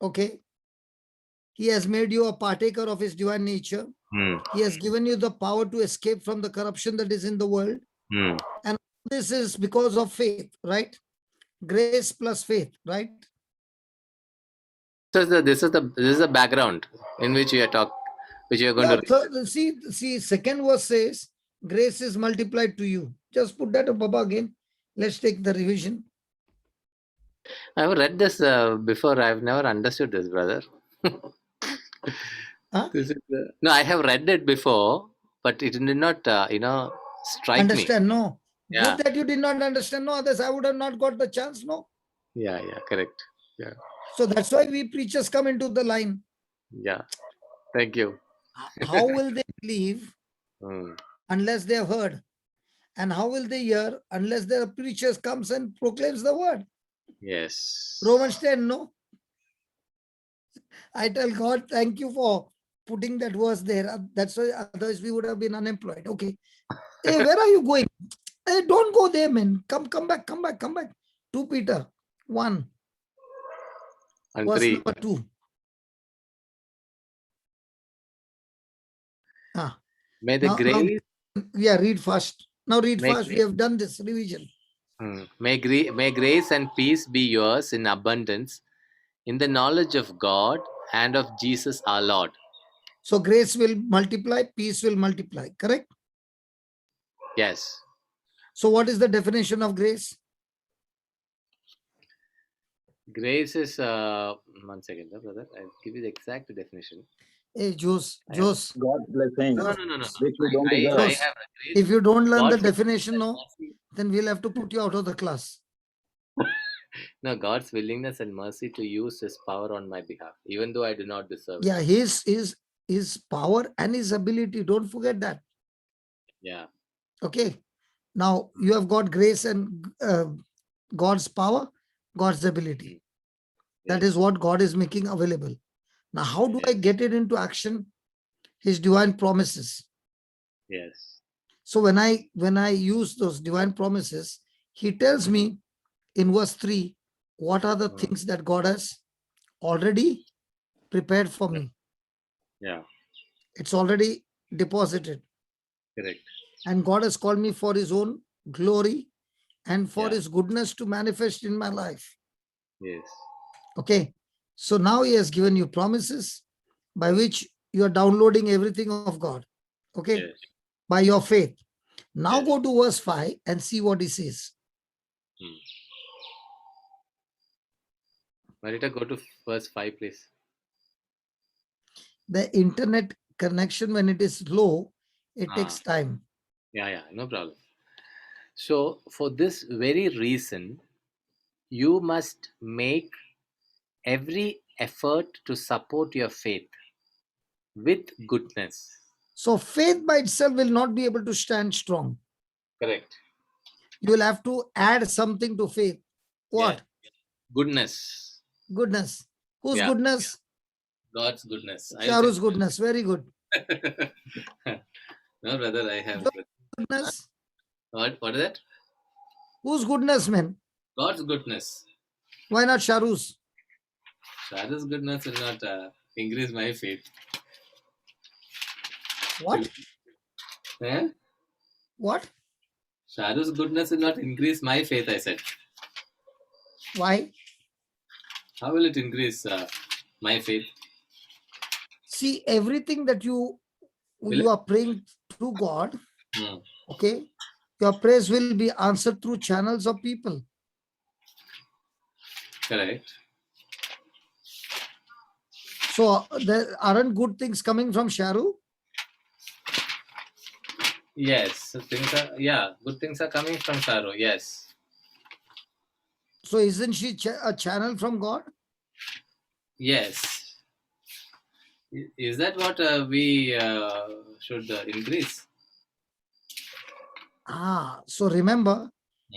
okay? He has made you a partaker of his divine nature. hmm, He has given you the power to escape from the corruption that is in the world. hmm. And this is because of faith, right? Grace plus faith, right? This is the background in which we are going to read. See, second verse says, grace is multiplied to you. Just put that up, Baba, again. Let's take the revision. I've read this before. I've never understood this, brother. Huh? No, I have read it before, but it did not, strike me. Understand? No. Yeah. Good that you did not understand. No, others, I would have not got the chance. No. Yeah, correct. So that's why we preachers come into the line. Yeah. Thank you. How will they believe Mm. unless they have heard? And how will they hear unless the preachers comes and proclaims the word? Yes. Romans 10, no? I tell God, thank you for putting that verse there. That's why otherwise we would have been unemployed. Okay. Hey, where are you going? Hey, don't go there, man. Come back. 2 Peter 1, And verse 3. number 2. May the Now, grace yeah, read fast. Now read Make fast. me- We have done this revision. may grace and peace be yours in abundance in the knowledge of God and of Jesus our Lord. So grace will multiply, peace will multiply. Correct? Yes. So what is the definition of grace? Grace is 1 second, brother. I'll give you the exact definition. Hey, Jose, God's blessing, No. which we don't I deserve. have grace. if you don't learn the God's definition, no, mercy- then we'll have to put you out of the class. No, God's willingness and mercy to use His power on my behalf, even though I do not deserve Yeah, it. his power and his ability. Don't forget that. Yeah. Okay. Now you have got grace and God's power, God's ability. That Yes. is what God is making available. Now, how do I Yes. get it into action? His divine promises. Yes. So when I use those divine promises, he tells me in verse 3 what are the things that God has already prepared for me. Yeah. It's already deposited. Correct. And God has called me for his own glory and for Yeah. his goodness to manifest in my life. Yes. Okay. So now he has given you promises by which you are downloading everything of God. Okay. Yes. By your faith. Now Yes. go to verse 5 and see what he says. Marita, go to verse 5, please. The internet connection, when it is low, it takes time. Yeah, no problem. So, for this very reason, you must make every effort to support your faith with goodness. So faith by itself will not be able to stand strong. Correct. You will have to add something to faith. What? Goodness. Goodness. Whose Yeah. goodness? God's goodness. Charu's goodness. Very good. No, brother, I have. Goodness. What is that? Whose goodness, man? God's goodness. Why not Charu's? Shada's goodness will not increase my faith. What? Eh? What? Shada's goodness will not increase my faith, I said. Why? How will it increase my faith? See, everything that you are praying to God, okay, your prayers will be answered through channels of people. Correct. So there aren't good things coming from Sharu. Yes, so good things are coming from Sharu. Yes. So isn't she a channel from God? Yes. Is that what we should increase? So remember,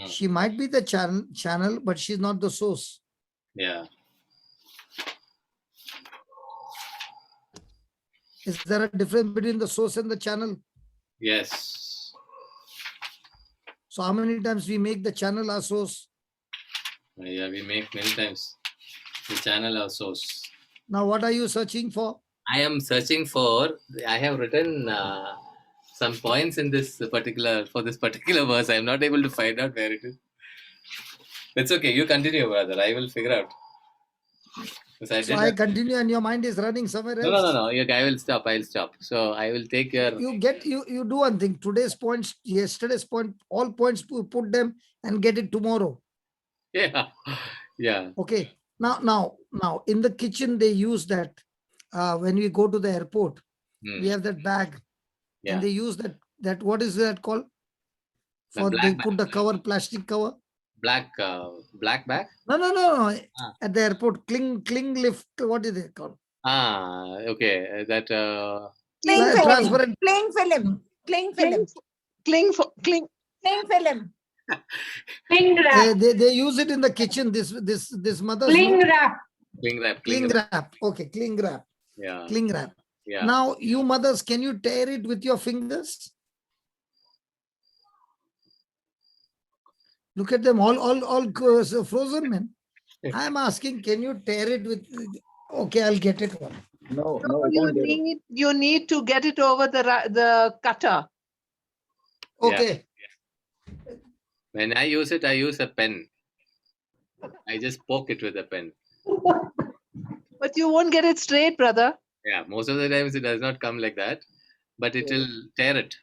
she might be the channel, but she's not the source. Yeah. Is there a difference between the source and the channel? Yes. So how many times we make the channel our source? Yeah, we make many times the channel our source. Now what are you searching for? I am searching for, I have written some points in this particular verse. I am not able to find out where it is. It's okay. You continue, brother. I will figure out So I So did I that. continue and your mind is running somewhere else. No. I will stop. I'll stop. So I will take your. You do one thing. Today's points, yesterday's point, all points, put them and get it tomorrow. Yeah. Yeah. Okay. Now, in the kitchen, they use that. When we go to the airport, Hmm. we have that bag, Yeah. and they use that. What is that called? The For black they bag. put the cover, plastic cover. Black bag. No. Ah. At the airport, cling lift. What is it called? Okay. That. Cling film. Transparent. Cling film. Cling film. Cling. Cling film. Cling wrap. They use it in the kitchen. This mother's Cling wrap. Cling wrap. cling wrap. Okay, cling wrap. Yeah. Cling wrap. Yeah. Now, you mothers, can you tear it with your fingers? Look at them, all frozen, man. I am asking, can you tear it with? Okay, I'll get it one. No, No, it won't get it. you need to get it over the cutter. Yeah. Okay. When I use it, I use a pen. I just poke it with a pen. But you won't get it straight, brother. Yeah. Most of the times it does not come like that, but it will tear it.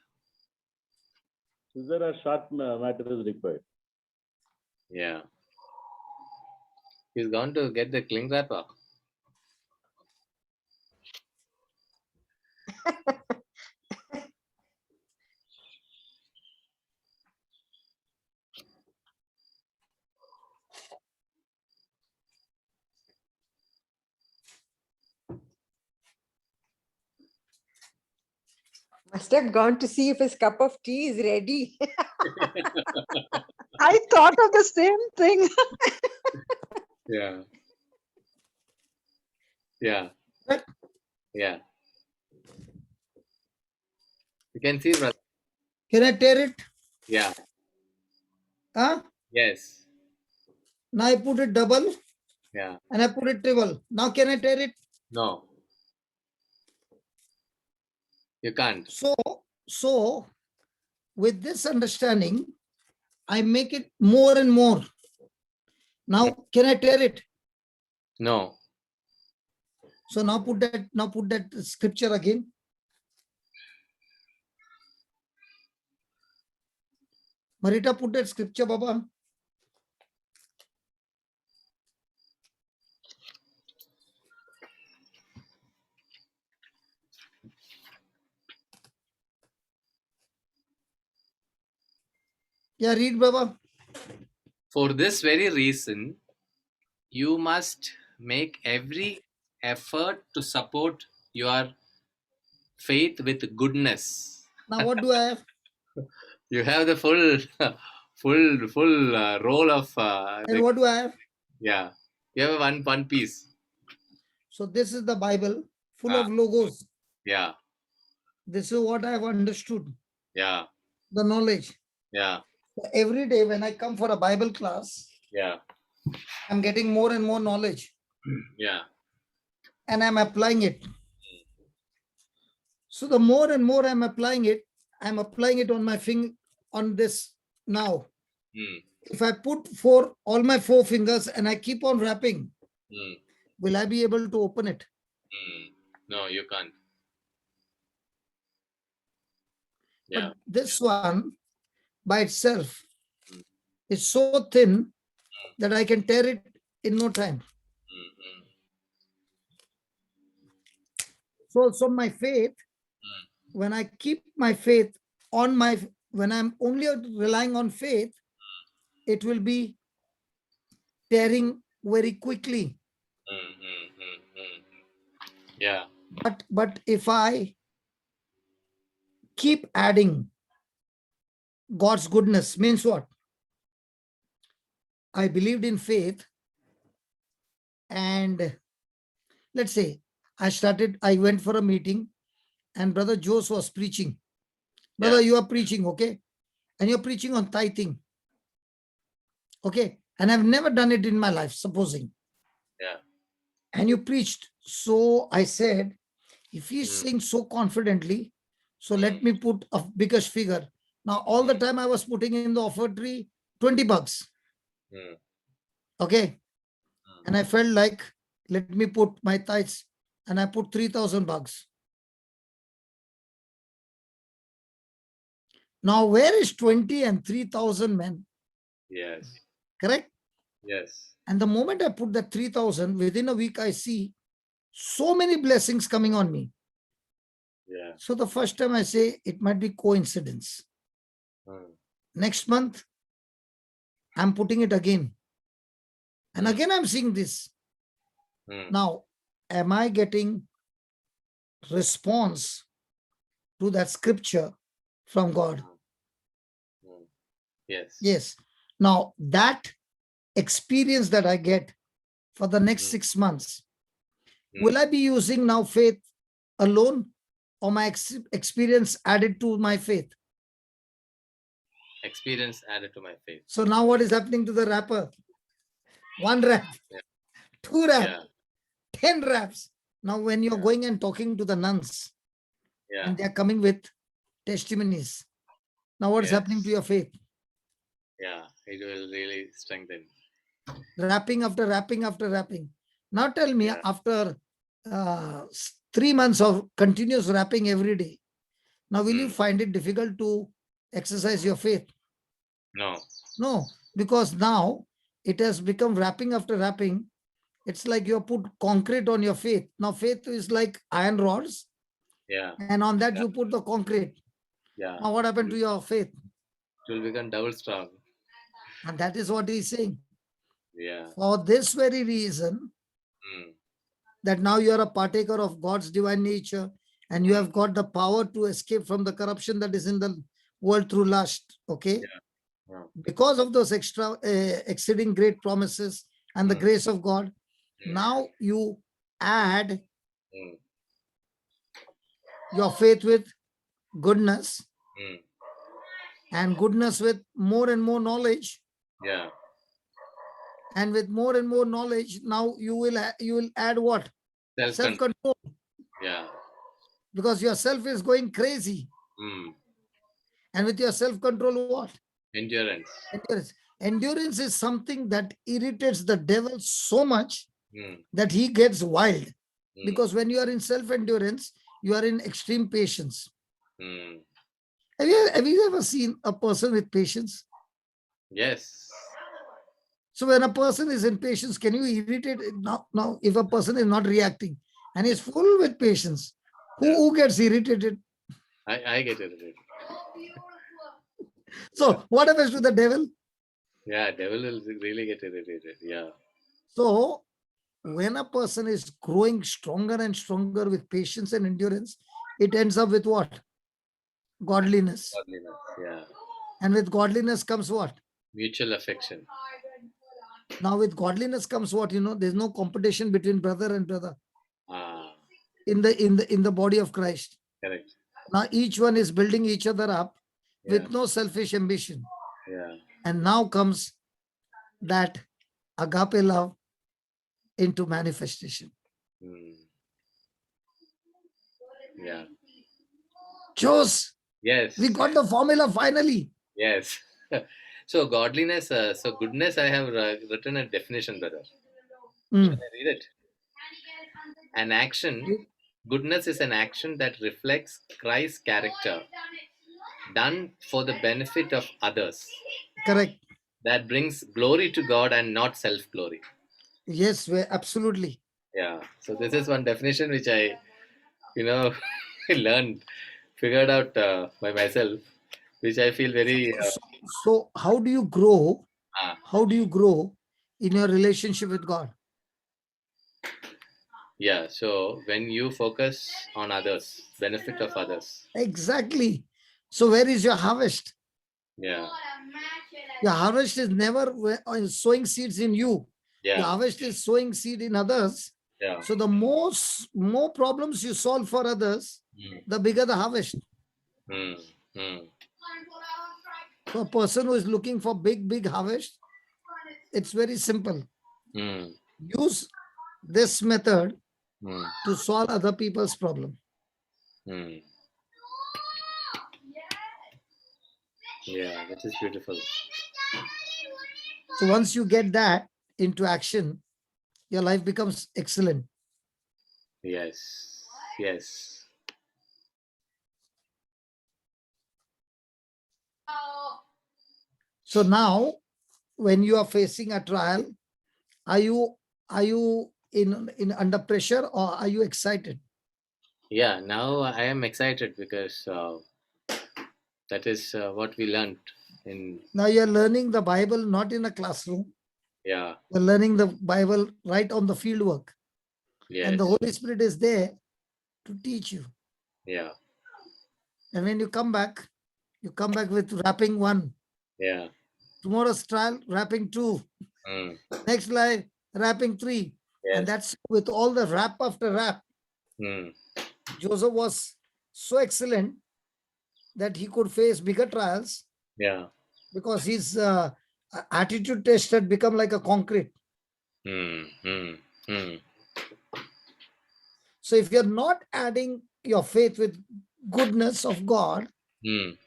Scissor or sharp matter is required. Yeah. He's gone to get the cling wrapper. Must have gone to see if his cup of tea is ready. I thought of the same thing. Yeah. Yeah. Right. Yeah. You can see, brother. Can I tear it? Yeah. Huh? Yes. Now I put it double Yeah. and I put it triple. Now can I tear it? No. You can't. So with this understanding, I make it more and more. Now can I tear it? No. So now put that scripture again. Marita, put that scripture, Baba. Yeah, read, Baba. For this very reason, you must make every effort to support your faith with goodness. Now what do I have? You have the full role of And what do I have? yeah. You have one piece. So this is the Bible full Ah. of logos. Yeah. This is what I have understood, Yeah. the knowledge. Yeah. Every day when I come for a Bible class, Yeah. I'm getting more and more knowledge Yeah. and I'm applying it. So the more and more I'm applying it on my finger, on this now. Mm. If I put all my four fingers and I keep on wrapping, Mm. will I be able to open it? Mm. No, you can't. Yeah. But this one by itself is so thin that I can tear it in no time. Mm. So my faith, when I keep my faith when I'm only relying on faith, it will be tearing very quickly. Yeah. But if I keep adding God's goodness, means what? I believed in faith, and let's say I went for a meeting and Brother Jose was preaching. Brother, you are preaching, okay? And you're preaching on tithing. Okay. And I've never done it in my life, supposing. Yeah. And you preached. So I said, if he's saying so confidently, so let me put a biggest figure. Now, all the time I was putting in the offertory $20. Mm. Okay. And I felt like let me put my tithes, and I put 3,000 bucks. Now, where is 20 and 3,000 men? Yes. Correct? Yes. And the moment I put that 3,000, within a week, I see so many blessings coming on me. Yeah. So the first time I say it might be coincidence. Mm. Next month, I'm putting it again. And Mm. again, I'm seeing this. Mm. Now, am I getting response to that scripture from God? Mm. Yes. Yes. Now, that experience that I get for the next Mm. 6 months, Mm. will I be using now faith alone, or my experience added to my faith? Experience added to my faith. So now what is happening to the rapper? 1 rap, Yeah. 2 rap, Yeah. 10 raps. Now when you're Yeah. going and talking to the nuns, Yeah. and they're coming with testimonies, now what is happening Yes. to your faith? Yeah. It will really strengthen. Rapping after rapping after rapping. Now tell me, Yeah. after 3 months of continuous rapping every day, now will you Mm. find it difficult to exercise your faith? No. No, because now it has become rapping after rapping. It's like you have put concrete on your faith. Now faith is like iron rods, Yeah. and on that Yeah. you put the concrete. Yeah. Now what happened to your faith? It will become double strong. And that is what he's saying. Yeah. For this very reason, Mm. that now you are a partaker of God's divine nature, and you have got the power to escape from the corruption that is in the world through lust. Okay. Yeah. Yeah. Because of those exceeding great promises and the Mm. grace of God, Mm. now you add Mm. your faith with goodness, Mm. and goodness with more and more knowledge, Yeah. and with more and more knowledge, now you will add what? Self-control. Self-control, Yeah. because your self is going crazy. Mm. And with your self-control, what? Endurance. Endurance. Endurance is something that irritates the devil so much Mm. that he gets wild. Mm. Because when you are in self-endurance, you are in extreme patience. Mm. Have you ever seen a person with patience? Yes. So when a person is in patience, can you irritate it? Now, if a person is not reacting and is full with patience, Yeah. who gets irritated? I get it. So what happens to the devil? Yeah, devil will really get irritated. Yeah. So when a person is growing stronger and stronger with patience and endurance, it ends up with what? Godliness. Godliness. Yeah. And with godliness comes what? Mutual affection. Now with godliness comes what? There's no competition between brother and brother Ah. in the body of Christ. Correct. Now each one is building each other up Yeah. with no selfish ambition. Yeah. And now comes that agape love into manifestation. Mm. Yeah. Chose, Yes. we got the formula finally. Yes. So godliness, so goodness, I have written a definition, brother. Mm. Shall I read it? An action, goodness is an action that reflects Christ's character, done for the benefit of others, Correct. that brings glory to God and not self-glory. Yes, absolutely. Yeah. So this is one definition which I, learned, figured out by myself, which I feel very. So how do you grow? Ah. How do you grow in your relationship with God? Yeah. So when you focus on others, benefit of others. Exactly. So where is your harvest? Yeah. Your harvest is never sowing seeds in you. Your Yeah. harvest is sowing seed in others. Yeah. So the more problems you solve for others, Mm. the bigger the harvest. Mm. Mm. So a person who is looking for big harvest, it's very simple. Mm. Use this method Mm. to solve other people's problem. Mm. Yeah, that is beautiful. So once you get that into action, your life becomes excellent. Yes. Yes. So now, when you are facing a trial, are you in under pressure, or are you excited? Yeah. Now I am excited because that is what we learned in. Now you are learning the Bible not in a classroom. Yeah. You're learning the Bible right on the field work. And the Yes. Holy Spirit is there to teach you. Yeah. And when you come back with wrapping 1. Yeah. Tomorrow's trial, wrapping 2. Mm. Next life, wrapping 3. And Yes. that's with all the wrap after wrap. Mm. Joseph was so excellent that he could face bigger trials Yeah. because his attitude test had become like a concrete. Mm. Mm. Mm. So if you're not adding your faith with goodness of God, Mm.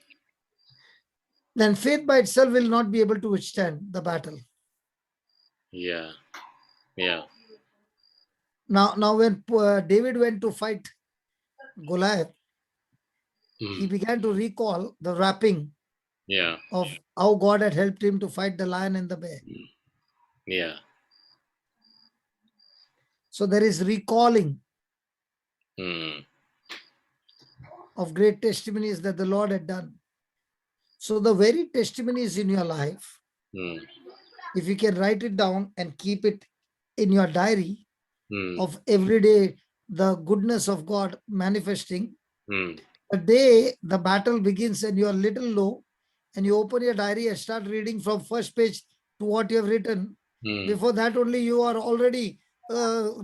then faith by itself will not be able to withstand the battle. Yeah. Yeah. Now when David went to fight Goliath, he Mm. began to recall the wrapping Yeah. of how God had helped him to fight the lion and the bear. Yeah. So there is recalling Mm. of great testimonies that the Lord had done. So the very testimonies in your life, Mm. if you can write it down and keep it in your diary Mm. of every day, the goodness of God manifesting, Mm. the day the battle begins and you are little low, and you open your diary and start reading from first page to what you have written, Mm. before that only you are already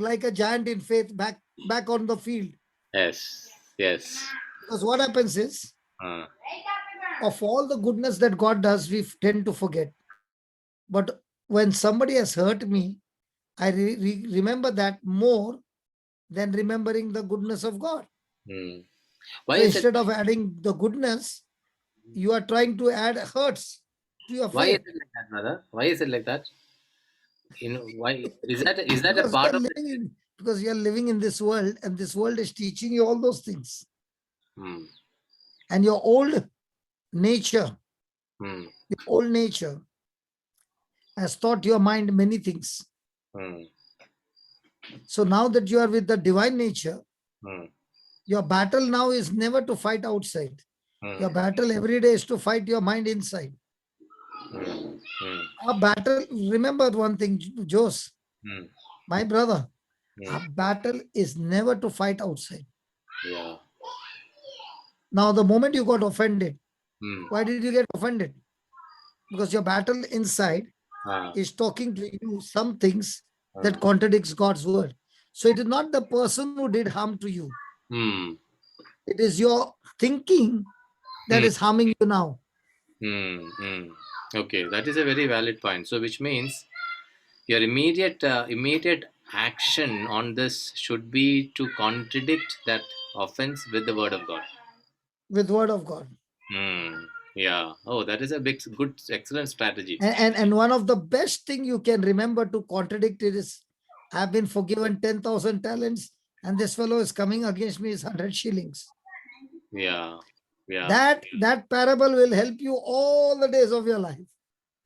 like a giant in faith back on the field. Yes. Yes. Because what happens is, Uh, of all the goodness that God does, we tend to forget. But when somebody has hurt me, I remember that more than remembering the goodness of God. mm. Why So is it? instead of adding the goodness, you are trying to add hurts to your Why is faith. it like that, brother? Why is it like that? You know, why is that a Because part of the? you are living in this world, and this world is teaching you all those things. Hmm. And your old nature Hmm. has taught your mind many things. Hmm. So now that you are with the divine nature, Hmm. your battle now is never to fight outside. Hmm. Your battle every day is to fight your mind inside. Hmm. Hmm. Our battle, remember one thing, Jose, Hmm. my brother, Hmm. our battle is never to fight outside. Yeah. Now, the moment you got offended, Hmm. why did you get offended? Because your battle inside Ah. is talking to you some things that Ah. contradicts God's word. So it is not the person who did harm to you. Hmm. It is your thinking that Hmm. is harming you now. Hmm. Hmm. Okay, that is a very valid point. So, which means your immediate action on this should be to contradict that offense with the word of God. With word of God. Hmm. Yeah. Oh, that is a big, good, excellent strategy. And one of the best thing you can remember to contradict it is, I've been forgiven 10,000 talents, and this fellow is coming against me is 100 shillings. Yeah. Yeah. That parable will help you all the days of your life.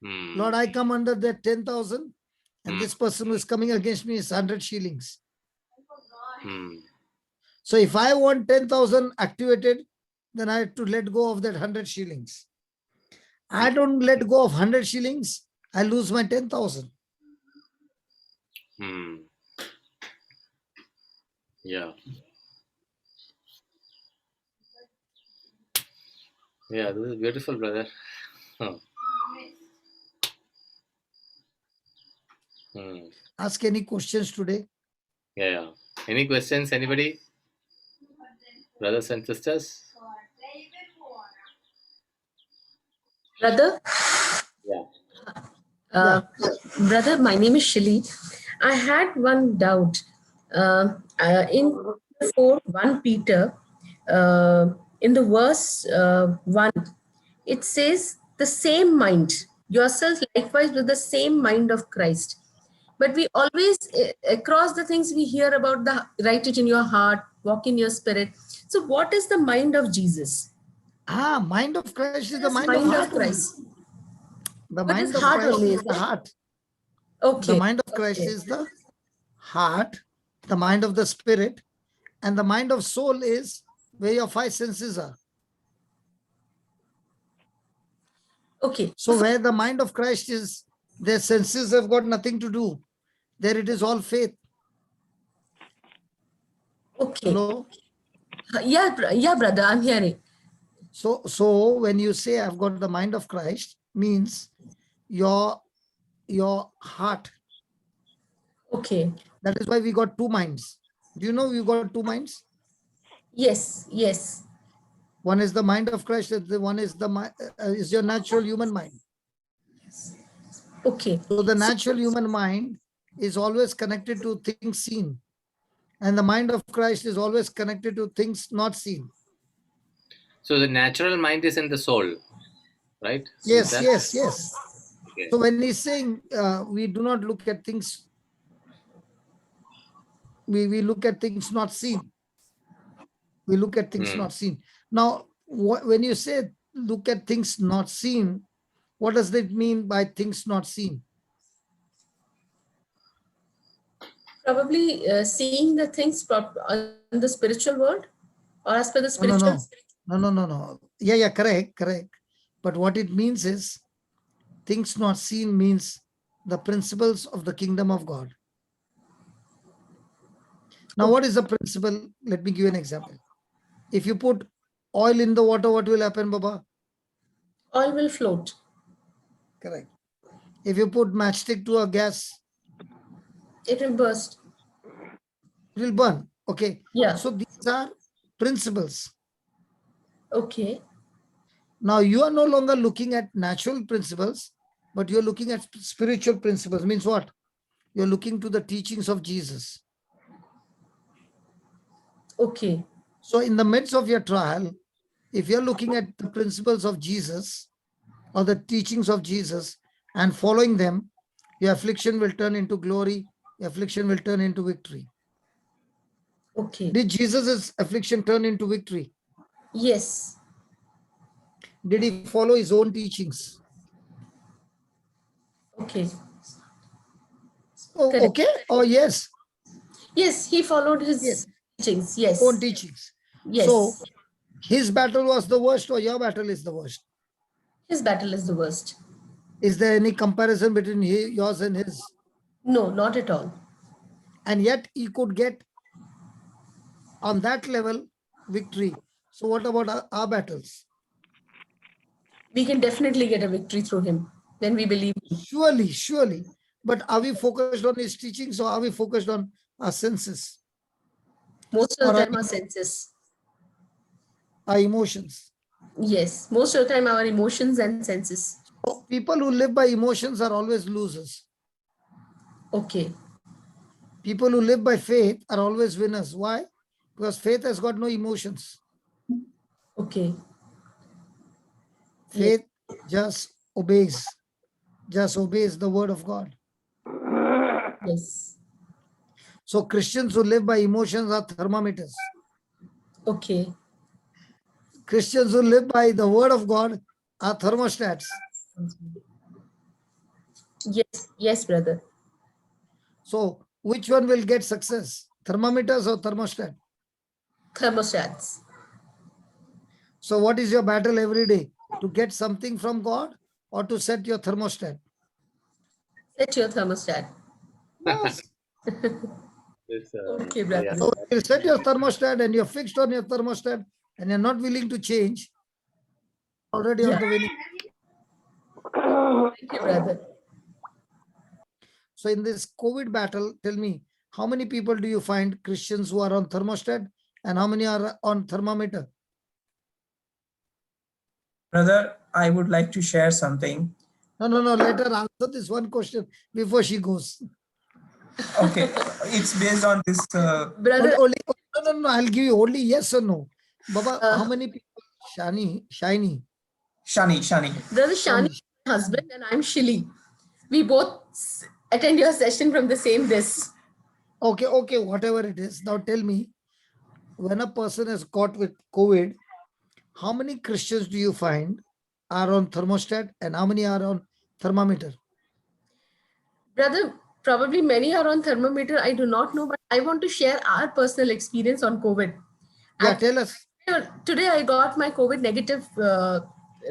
Hmm. Lord, I come under that 10,000, and Hmm. this person who is coming against me is 100 shillings. Hmm. So if I want 10,000 activated, then I have to let go of that 100 shillings. I don't let go of 100 shillings, I lose my 10,000. Hmm. Yeah. Yeah, this is beautiful, brother. Huh. Hmm. Ask any questions today. Yeah, yeah. Any questions, anybody? Brothers and sisters? Brother, Yeah. uh, Yeah. brother, my name is Shili. I had one doubt. In 1 Peter, in the verse 1, it says, the same mind, yourselves likewise with the same mind of Christ. But we always, across the things we hear about, the write it in your heart, walk in your spirit. So what is the mind of Jesus? Mind of Christ is the Yes, mind, mind of of heart. only. Christ. The But mind it's of heart Christ only, is is the it? heart. Okay. The mind of Christ okay. is the heart, the mind of the spirit, and the mind of soul is where your five senses are. Okay. So where the mind of Christ is, their senses have got nothing to do. There it is all faith. Okay. Hello? Yeah, brother, I'm hearing. So when you say I've got the mind of Christ, means your heart. Okay. That is why we got two minds. Do you know we got two minds? Yes, yes. One is the mind of Christ, the one is is your natural human mind. Okay. So the natural human mind is always connected to things seen, and the mind of Christ is always connected to things not seen. So the natural mind is in the soul, right? Yes, that- yes, yes. Okay. So when he's saying we do not look at things, we look at things not seen. We look at things not seen. Now, when you say look at things not seen, what does that mean by things not seen? Probably seeing the things in the spiritual world, or as per the spiritual. No. Yeah, correct. But what it means is things not seen means the principles of the kingdom of God. Now, what is the principle? Let me give you an example. If you put oil in the water, what will happen, Baba? Oil will float. Correct. If you put matchstick to a gas, it will burst. It will burn. Okay. Yeah. So these are principles. Okay. Now you are no longer looking at natural principles, but you're looking at spiritual principles. Means what? You're looking to the teachings of Jesus. Okay. So in the midst of your trial, if you're looking at the principles of Jesus or the teachings of Jesus and following them, your affliction will turn into glory. Your affliction will turn into victory. Okay. Did Jesus' affliction turn into victory? Yes. Did he follow his own teachings? Okay. Oh, Correct. okay. Oh, yes. Yes, he followed his teachings. Yes. Own teachings. Yes. So his battle was the worst or your battle is the worst? His battle is the worst. Is there any comparison between yours and his? No, not at all. And yet he could get on that level victory. So what about our battles? We can definitely get a victory through him when we believe. Surely. But are we focused on his teachings or are we focused on our senses? Most of the time our senses. Our emotions. Yes, most of the time our emotions and senses. So people who live by emotions are always losers. Okay. People who live by faith are always winners. Why? Because faith has got no emotions. Okay. Faith just obeys the word of God. Yes. So Christians who live by emotions are thermometers. Okay. Christians who live by the word of God are thermostats. Yes, brother. So which one will get success? Thermometers or thermostat? Thermostats. So what is your battle every day? To get something from God or to set your thermostat? Set your thermostat. Yes. Okay, brother. So you set your thermostat and you're fixed on your thermostat and you're not willing to change, already on the winning. Thank you, brother. So in this COVID battle, tell me, how many people do you find Christians who are on thermostat and how many are on thermometer? Brother, I would like to share something. No. Let her answer this one question before she goes. Okay, it's based on this. Brother, No. I'll give you only yes or no. Baba, how many people? Shani. Shani. Brother Shani, my husband, and I'm Shili. We both attend your session from the same this. Okay, okay, whatever it is. Now tell me, when a person has got with COVID, how many Christians do you find are on thermostat and how many are on thermometer? Brother, probably many are on thermometer. I do not know, but I want to share our personal experience on COVID. Yeah, And tell us. today I got my COVID negative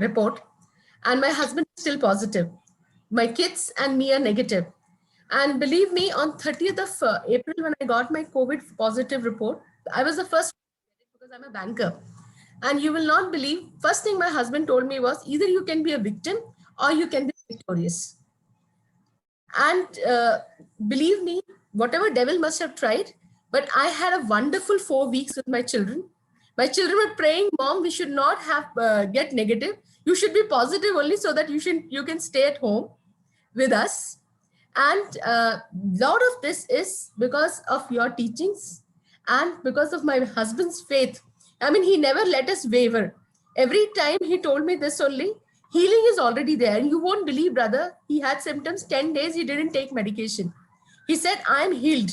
report, and my husband is still positive. My kids and me are negative. And believe me, on 30th of April, when I got my COVID positive report, I was the first because I'm a banker. And you will not believe, first thing my husband told me was either you can be a victim or you can be victorious. And believe me, whatever devil must have tried, but I had a wonderful 4 weeks with my children. My children were praying, Mom, we should not have get negative. You should be positive only so that you can stay at home with us. And lot of this is because of your teachings and because of my husband's faith. I mean, he never let us waver. Every time he told me this only, healing is already there. And you won't believe, brother, he had symptoms 10 days, he didn't take medication. He said, I'm healed.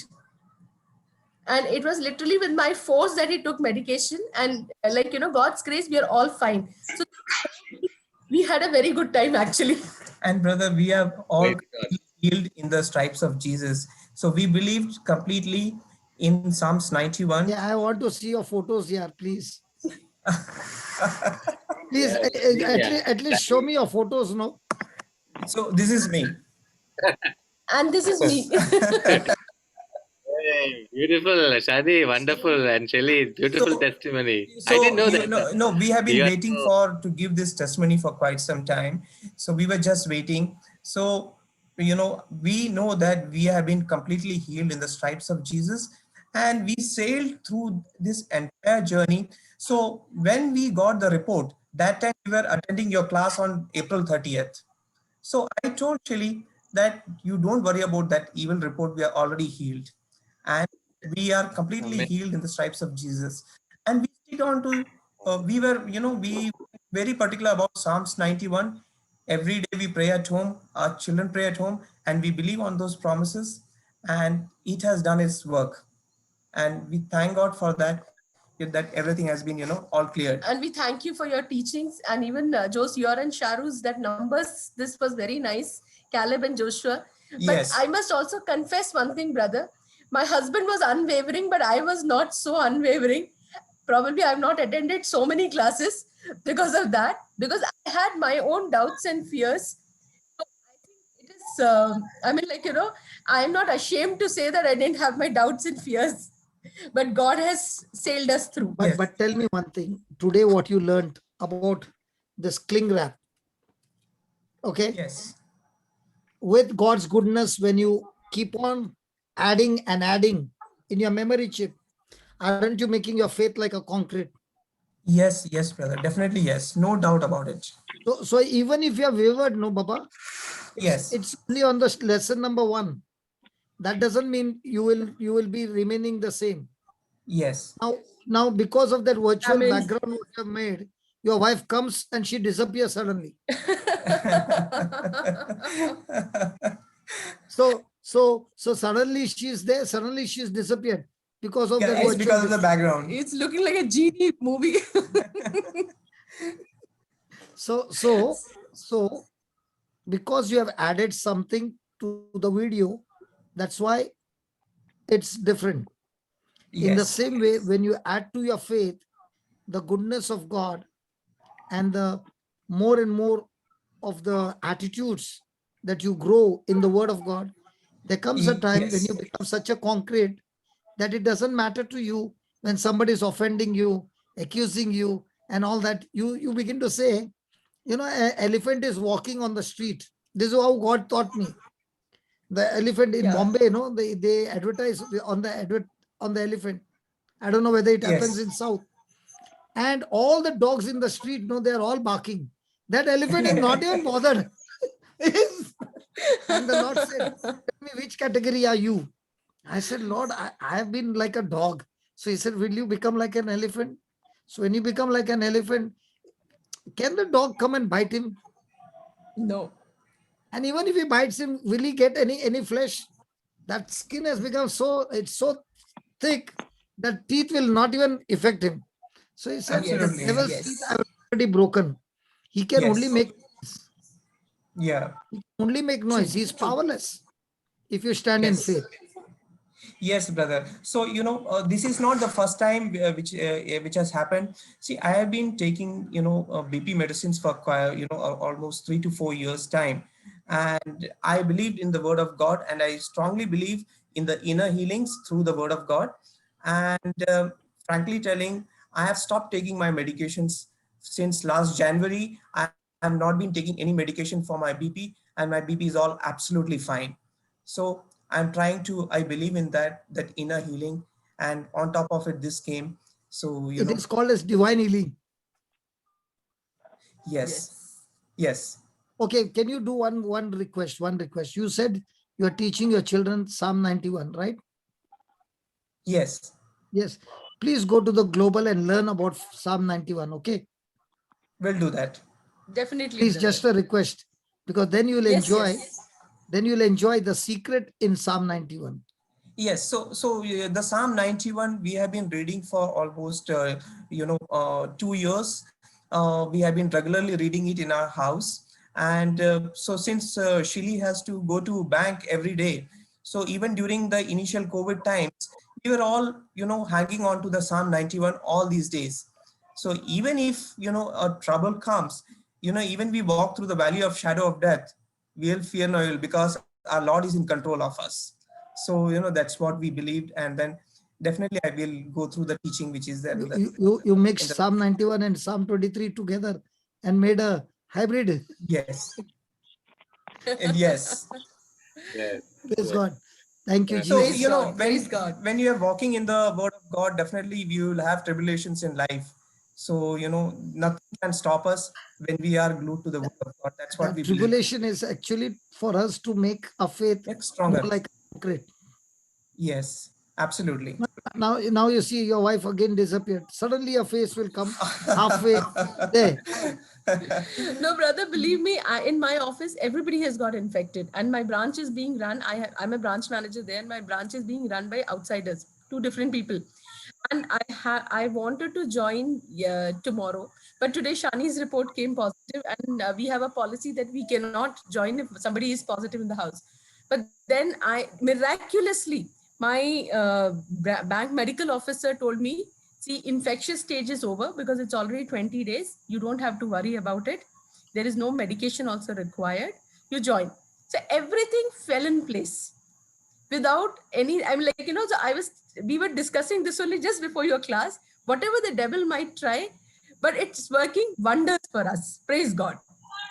And it was literally with my force that he took medication. And like, God's grace, we are all fine. So we had a very good time actually. And brother, we have all Praise God. healed in the stripes of Jesus. So we believed completely in Psalms 91. Yeah, I want to see your photos here, please. Please, Yeah. at least show me your photos, no? So this is me. And this is me. Hey, beautiful, Shadi, wonderful, and Shelly, beautiful So- testimony. So, I didn't know that. No, we have been You are waiting so- to give this testimony for quite some time. So we were just waiting. So, we know that we have been completely healed in the stripes of Jesus, and we sailed through this entire journey. So when we got the report, that time we were attending your class on April 30th. So I told Shelly that you don't worry about that evil report. We are already healed. And we are completely Amen. healed in the stripes of Jesus. And we stick on to, we were, we very particular about Psalms 91. Every day we pray at home, our children pray at home, and we believe on those promises. And it has done its work. And we thank God for that everything has been, all cleared. And we thank you for your teachings, and even Jos, your and Sharu's, that numbers, this was very nice, Caleb and Joshua. But Yes. I must also confess one thing, brother. My husband was unwavering, but I was not so unwavering. Probably I've not attended so many classes because of that, because I had my own doubts and fears. So I think it is, I'm not ashamed to say that I didn't have my doubts and fears, but God has sailed us through. But, Yes. but tell me one thing. Today, what you learned about this cling wrap. Okay. Yes. With God's goodness, when you keep on adding and adding in your memory chip, aren't you making your faith like a concrete? Yes, brother. Definitely yes. No doubt about it. So even if you have wavered, no, Baba, Yes. it's only on the lesson number 1. That doesn't mean you will be remaining the same. Yes. Now because of that virtual Amen. background what you have made, your wife comes and she disappears suddenly. So suddenly she's there, suddenly she's disappeared because of Yeah, that it's virtual because of the background. It's looking like a genie movie. So because you have added something to the video, that's why it's different. In the Yes. same way, when you add to your faith the goodness of God and the more and more of the attitudes that you grow in the word of God, there comes a time when Yes. you become such a concrete that it doesn't matter to you when somebody is offending you, accusing you, and all that. You begin to say, an elephant is walking on the street. This is how God taught me. The elephant in Yeah. Bombay, they advertise on the elephant. I don't know whether it happens Yes. in South. And all the dogs in the street, they're all barking. That elephant is not even bothered. And the Lord said, tell me, which category are you? I said, Lord, I have been like a dog. So he said, will you become like an elephant? So when you become like an elephant, can the dog come and bite him? No. And even if he bites him, will he get any flesh? That skin has become it's so thick that teeth will not even affect him. So he said, the Absolutely, devil's yes. teeth are already broken. He can only Yes. make Yeah. noise. He's powerless if you stand in Yes. faith. Yes, brother. So, this is not the first time which has happened. See, I have been taking, BP medicines for, almost 3 to 4 years time. And I believed in the word of God, and I strongly believe in the inner healings through the word of God. And frankly telling, I have stopped taking my medications since last January. I have not been taking any medication for my BP, and my BP is all absolutely fine. So I'm trying to, I believe in that inner healing, and on top of it, this came. So, It is called as divine healing. yes, yes, Okay, can you do one request? One request. You said you are teaching your children Psalm 91, right? yes, Yes. Please go to the global and learn about Psalm 91. Okay. we'll do that. Definitely, Please, brother. just a request, because then you'll Yes, enjoy. yes. Then you'll enjoy the secret in Psalm 91. Yes, so the Psalm 91 we have been reading for almost 2 years. We have been regularly reading it in our house, and so since Shili has to go to bank every day, so even during the initial COVID times, we were all hanging on to the Psalm 91 all these days. So even if a trouble comes, even we walk through the valley of shadow of death, we'll fear no evil because our Lord is in control of us. So that's what we believed, and then definitely I will go through the teaching which is there in the, You mixed Psalm 91 and Psalm 23 together and made a hybrid. yes. Yes. Yes. Praise God. Thank you, Yes. So Jesus. when you are walking in the word of God, definitely you will have tribulations in life. So nothing can stop us when we are glued to the word of God. That's what That we believe. tribulation is actually for us to make our faith Make more stronger. like concrete. Yes, absolutely. Now you see your wife again disappeared. Suddenly your face will come halfway there. No, brother, believe me, in my office, everybody has got infected, and my branch is being run. I'm a branch manager there, and my branch is being run by outsiders, two different people. And I wanted to join tomorrow, but today Shani's report came positive, and we have a policy that we cannot join if somebody is positive in the house. But then I miraculously, my bank medical officer told me, see, infectious stage is over because it's already 20 days. You don't have to worry about it. There is no medication also required. You join. So everything fell in place without any, I'm like, so we were discussing this only just before your class, whatever the devil might try, but it's working wonders for us. Praise God.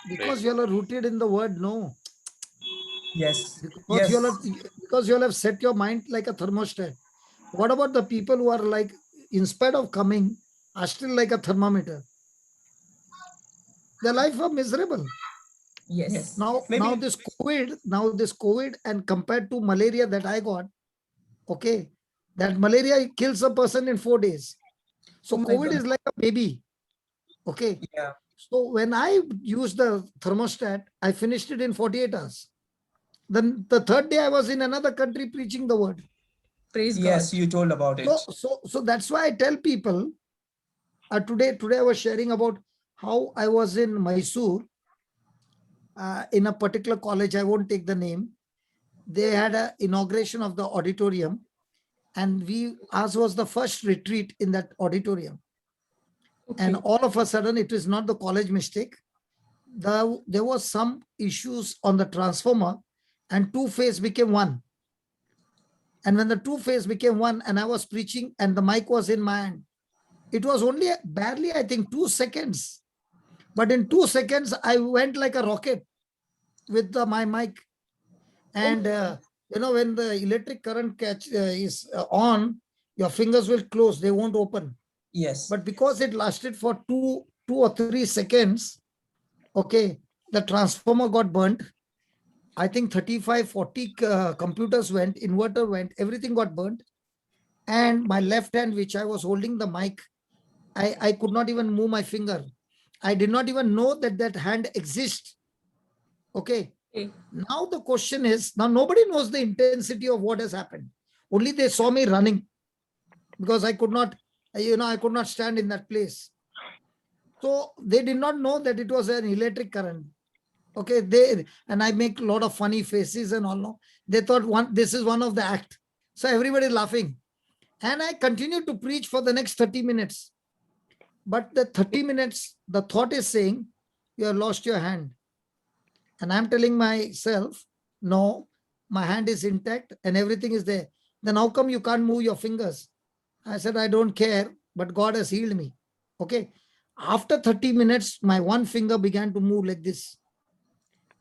Because you all are rooted in the word, no. Yes. Because Yes. you all have set your mind like a thermostat. What about the people who are like, in spite of coming, are still like a thermometer? Their life are miserable. Yes. Now this COVID, and compared to malaria that I got, okay, that malaria kills a person in 4 days. So Oh my COVID God. is like a baby. Okay. Yeah. So when I used the thermostat, I finished it in 48 hours. Then the third day I was in another country preaching the word. Praise Yes, God. you told about it. So that's why I tell people, today I was sharing about how I was in Mysore, in a particular college. I won't take the name. They had an inauguration of the auditorium, and ours was the first retreat in that auditorium. And Okay. all of a sudden, it is not the college mistake. There was some issues on the transformer, and two-phase became one. And when the two-phase became one, and I was preaching, and the mic was in my hand, it was only barely, I think, 2 seconds. But in 2 seconds, I went like a rocket with my mic. And when the electric current is on, your fingers will close; they won't open. Yes. But because it lasted for 2 or 3 seconds, okay, the transformer got burnt. I think 35, 40 computers went, inverter went, everything got burnt. And my left hand, which I was holding the mic, I could not even move my finger. I did not even know that hand exists. Okay. Okay. Now the question is, now nobody knows the intensity of what has happened. Only they saw me running because I could not, I could not stand in that place. So they did not know that it was an electric current. Okay, and I make a lot of funny faces and all. No, they thought this is one of the act. So everybody laughing, and I continued to preach for the next 30 minutes. But the 30 minutes, the thought is saying, you have lost your hand. And I'm telling myself, no, my hand is intact and everything is there. Then how come you can't move your fingers? I said, I don't care, but God has healed me. Okay. After 30 minutes, my one finger began to move like this.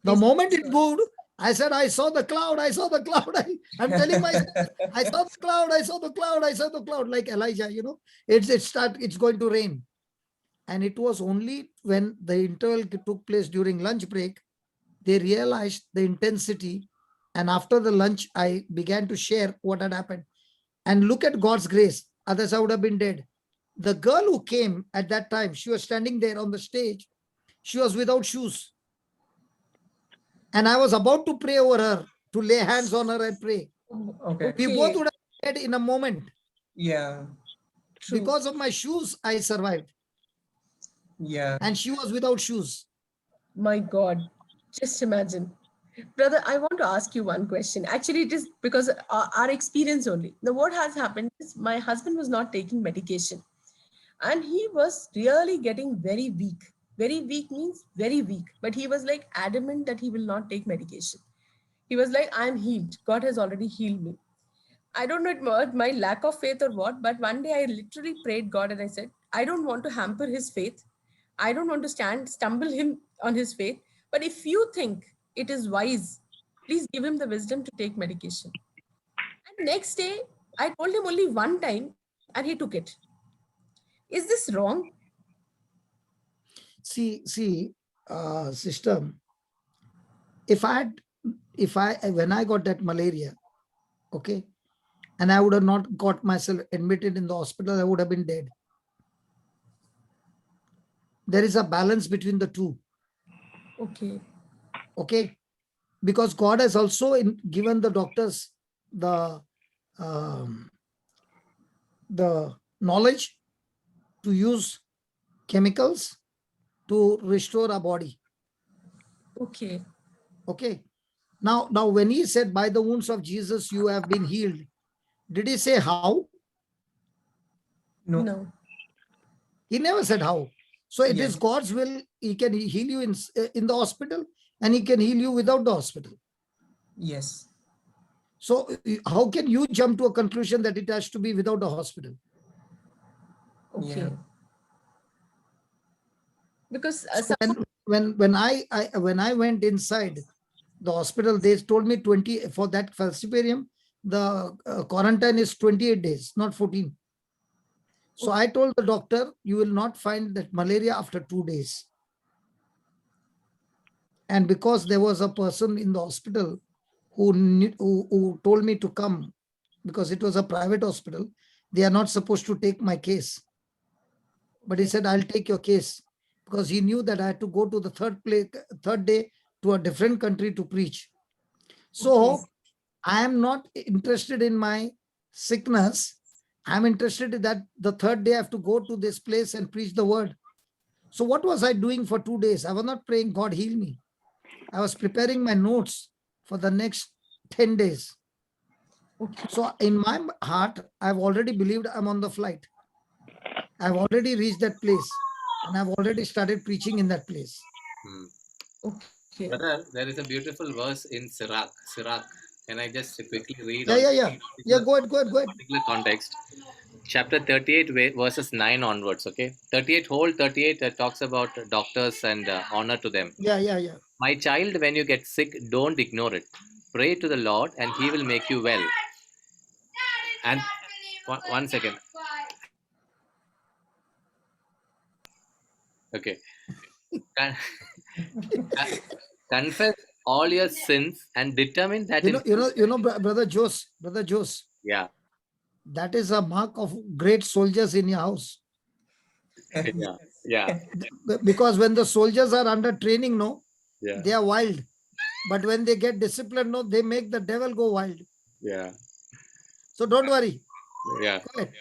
The moment it moved, I said, I saw the cloud. I saw the cloud. I'm telling myself, I saw the cloud. I saw the cloud. I saw the cloud, like Elijah, it's going to rain. And it was only when the interval took place during lunch break, they realized the intensity. And after the lunch, I began to share what had happened. And look at God's grace. Others I would have been dead. The girl who came at that time, she was standing there on the stage. She was without shoes. And I was about to pray over her, to lay hands on her and pray. Okay. We both would have died in a moment. Yeah. True. Because of my shoes, I survived. Yeah. And she was without shoes. My God, just imagine. Brother, I want to ask you one question. Actually, it is because our experience only. Now, what has happened is my husband was not taking medication and he was really getting very weak. Very weak means very weak. But he was like adamant that he will not take medication. He was like, I'm healed. God has already healed me. I don't know it my lack of faith or what, but one day I literally prayed God and I said, I don't want to hamper his faith. I don't want to stumble him on his faith. But if you think it is wise, please give him the wisdom to take medication. And next day, I told him only one time and he took it. Is this wrong? See, sister, when I got that malaria, okay, and I would have not got myself admitted in the hospital, I would have been dead. There is a balance between the two. Okay. Okay. Because God has also given the doctors the knowledge to use chemicals to restore our body. Okay. Okay. Now when he said, by the wounds of Jesus, you have been healed, did he say how? No. He never said how. So it Yes. is God's will. He can heal you in the hospital and he can heal you without the hospital. Yes. So how can you jump to a conclusion that it has to be without a hospital? Okay. Yeah. Because So when I went inside the hospital, they told me 20 for that falciparum, the quarantine is 28 days, not 14. So I told the doctor, you will not find that malaria after 2 days. And because there was a person in the hospital who told me to come, because it was a private hospital, they are not supposed to take my case. But he said, I'll take your case, because he knew that I had to go to the third day to a different country to preach. So I am not interested in my sickness. I'm interested in that the third day I have to go to this place and preach the word. So what was I doing for 2 days? I was not praying, God heal me. I was preparing my notes for the next 10 days. So in my heart, I've already believed I'm on the flight. I've already reached that place and I've already started preaching in that place. Okay. Brother, there is a beautiful verse in Sirach. Can I just quickly read? Yeah, go ahead. Particular context. Chapter 38, verses 9 onwards, okay? 38 talks about doctors and honor to them. Yeah. My child, when you get sick, don't ignore it. Pray to the Lord and he will make you well. And one second. Okay. Confess all your sins and determine that Brother Jose. Yeah. That is a mark of great soldiers in your house. Yeah. Because when the soldiers are under training, they are wild. But when they get disciplined, no, they make the devil go wild. Yeah. So don't worry. Yeah. Go ahead.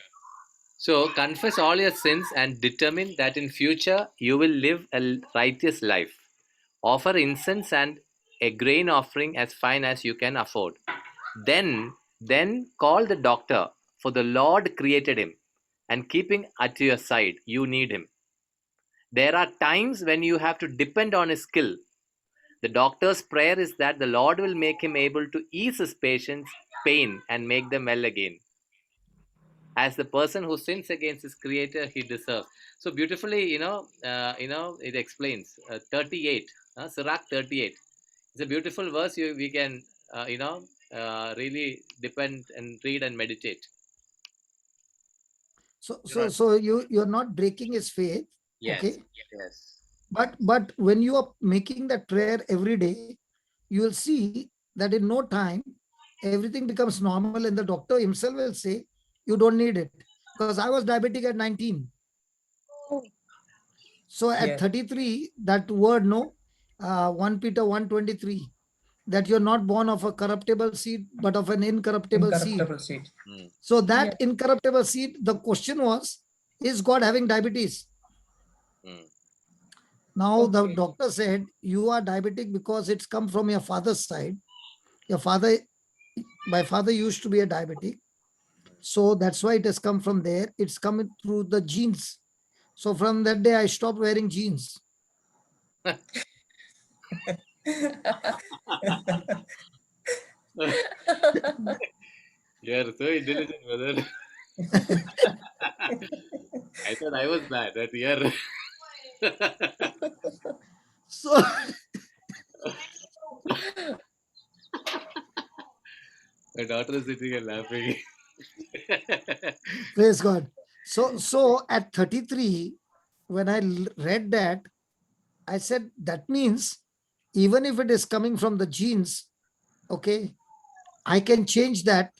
So confess all your sins and determine that in future you will live a righteous life. Offer incense and a grain offering as fine as you can afford. Then call the doctor, for the Lord created him, and keeping at your side, you need him. There are times when you have to depend on his skill. The doctor's prayer is that the Lord will make him able to ease his patient's pain and make them well again. As the person who sins against his creator, he deserves. So beautifully, it explains 38, Sirach 38. It's a beautiful verse. We can, really depend and read and meditate. So you're not breaking his faith. Yes. Okay. Yes. But when you are making that prayer every day, you will see that in no time everything becomes normal, and the doctor himself will say you don't need it. Because I was diabetic at 19. So at Yeah. 33, that word, no, 1 Peter 1:23, that you're not born of a corruptible seed, but of an incorruptible seed. Incorruptible seed. So that incorruptible seed, the question was, is God having diabetes? Now the doctor said, you are diabetic because it's come from your father's side. My father used to be a diabetic. So that's why it has come from there. It's coming through the genes. So from that day, I stopped wearing jeans. You are so intelligent, brother. I thought I was bad that year. So My daughter is sitting and laughing. praise God. So at 33, when I read that, I said, that means even if it is coming from the genes, okay, I can change that,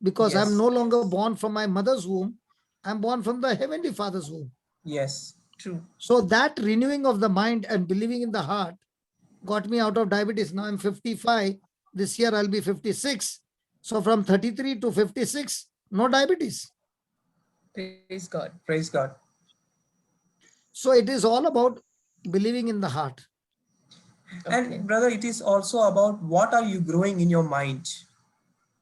because I'm Yes. no longer born from my mother's womb. I'm born from the Heavenly Father's womb. Yes. True. So that renewing of the mind and believing in the heart got me out of diabetes. Now I'm 55. This year I'll be 56. So from 33 to 56, no diabetes. Praise God. Praise God. So it is all about believing in the heart. And brother, it is also about what are you growing in your mind.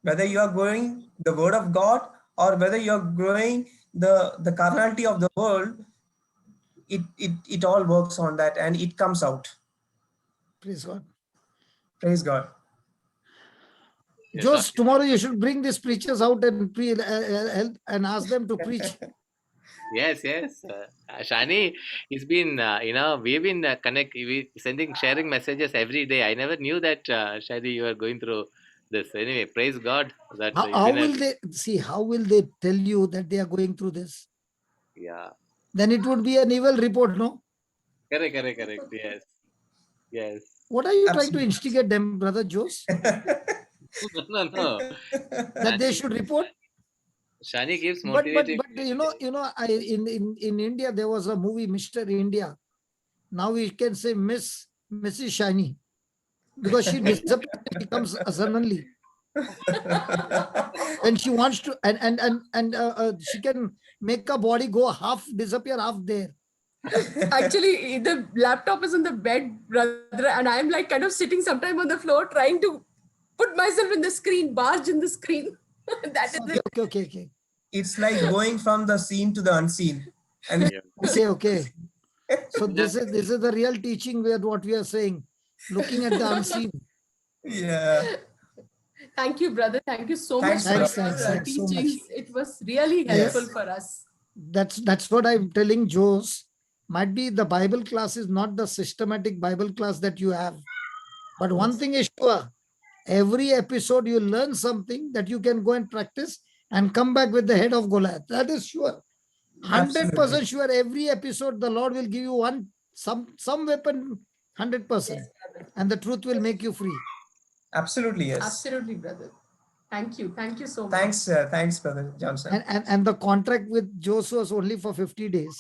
Whether you are growing the word of God or whether you are growing the carnality of the world, it all works on that and it comes out. Praise God. Praise God. Yes, Just tomorrow you should bring these preachers out and help and ask them to preach. Yes. Shani, it's been, we've been sharing messages every day. I never knew that, Shani, you are going through this. Anyway, praise God. That How will they see? How will they tell you that they are going through this? Yeah. Then it would be an evil report, no? Correct. Yes. What are you trying to Absolutely. instigate them, Brother Jose? No. That they should report? Shani gives But motivating. in India there was a movie, Mr. India. Now we can say Mrs. Shiny, because she disappears and becomes suddenly. And she wants to, and she can make a body go half disappear, half there. Actually, the laptop is on the bed, brother, and I'm like kind of sitting sometime on the floor trying to put myself in the screen, barge in the screen. That is it. Okay. It's like going from the seen to the unseen. And Okay. So this is the real teaching where what we are saying, looking at the unseen. yeah. Thank you, brother. Thank you so Thanks, much for brother. your Thanks so much. teachings. It was really Yes. helpful for us. That's what I'm telling Jose. Might be the Bible class is not the systematic Bible class that you have. But one thing is sure, every episode you learn something that you can go and practice and come back with the head of Goliath. That is sure. 100% sure. Every episode the Lord will give you some weapon, 100%. And the truth will make you free. Absolutely, yes. Absolutely, brother. Thank you. Thank you so much. Thanks, Brother Johnson. And the contract with Jose was only for 50 days.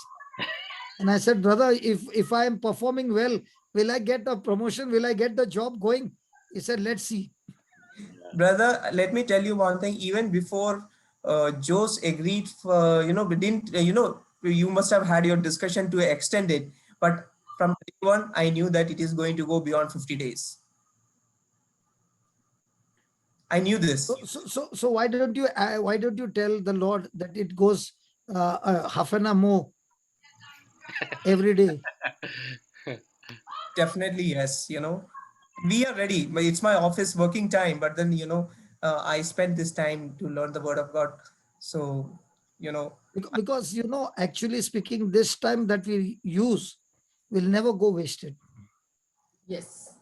And I said, brother, if I am performing well, will I get a promotion? Will I get the job going? He said, let's see. Brother, let me tell you one thing. Even before Jose agreed for, we didn't, you must have had your discussion to extend it. But from day one, I knew that it is going to go beyond 50 days. I knew this. So why don't you tell the Lord that it goes half an hour more every day? Definitely, yes. We are ready. But it's my office working time, but then, I spent this time to learn the word of God. So, Because, actually speaking, this time that we use will never go wasted. Yes.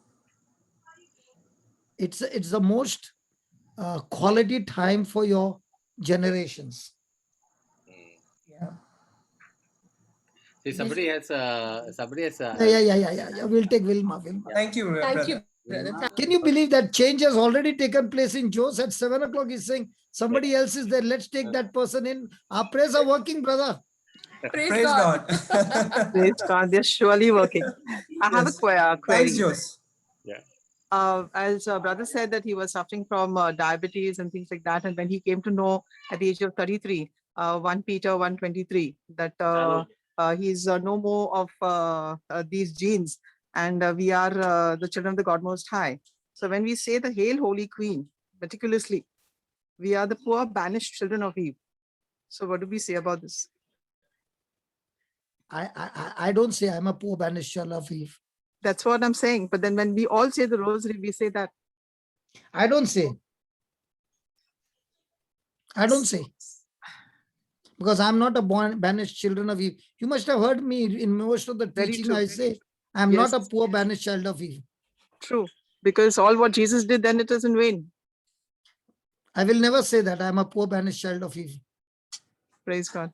It's the most quality time for your generations. yeah. See, somebody has. Yeah. We'll take Wilma. Thank you, Thank brother. you, brother. Can you believe that change has already taken place in Jose at 7 o'clock? He's saying somebody else is there. Let's take that person in. Our prayers are working, brother. Praise God. Praise God, they're surely working. I have a Yes. query. Thanks, Jose. As brother said that he was suffering from diabetes and things like that, and when he came to know at the age of 33, 1 Peter 1:23, that he's no more of these genes, and we are the children of the God Most High. So when we say the Hail Holy Queen, meticulously, we are the poor banished children of Eve. So what do we say about this? I don't say I'm a poor banished child of Eve. That's what I'm saying. But then when we all say the rosary, we say that. I don't say. Because I'm not a banished children of Eve. You must have heard me in most of the Very teaching. true. I say I'm Yes. not a poor banished child of Eve. True. Because all what Jesus did, then it is in vain. I will never say that I'm a poor banished child of Eve. Praise God.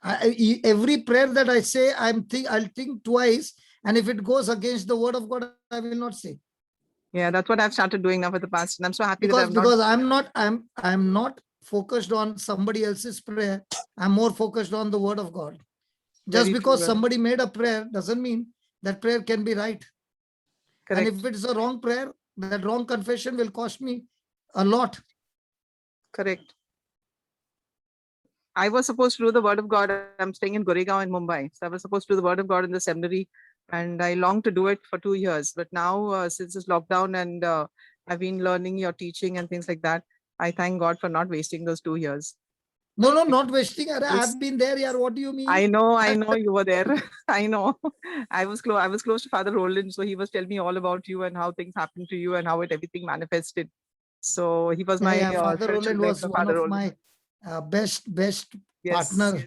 Every prayer that I say, I'll think twice, and if it goes against the word of God, I will not say. Yeah, that's what I've started doing now for the past, and I'm so happy that I'm not focused on somebody else's prayer. I'm more focused on the word of God. Just Very true, because brother. somebody made a prayer doesn't mean that prayer can be right. Correct. And if it's a wrong prayer, that wrong confession will cost me a lot. Correct. I was supposed to do the word of God. I'm staying in Goregaon in Mumbai. So I was supposed to do the word of God in the seminary, and I longed to do it for 2 years. But now, since this lockdown and I've been learning your teaching and things like that, I thank God for not wasting those 2 years. No, not wasting. Yes. I've been there. Yeah, what do you mean? I know you were there. I know. I was close to Father Roland, so he was telling me all about you and how things happened to you and how everything manifested. So he was my Father spiritual Roland was director, one Father of Roland. my best Yes. partner.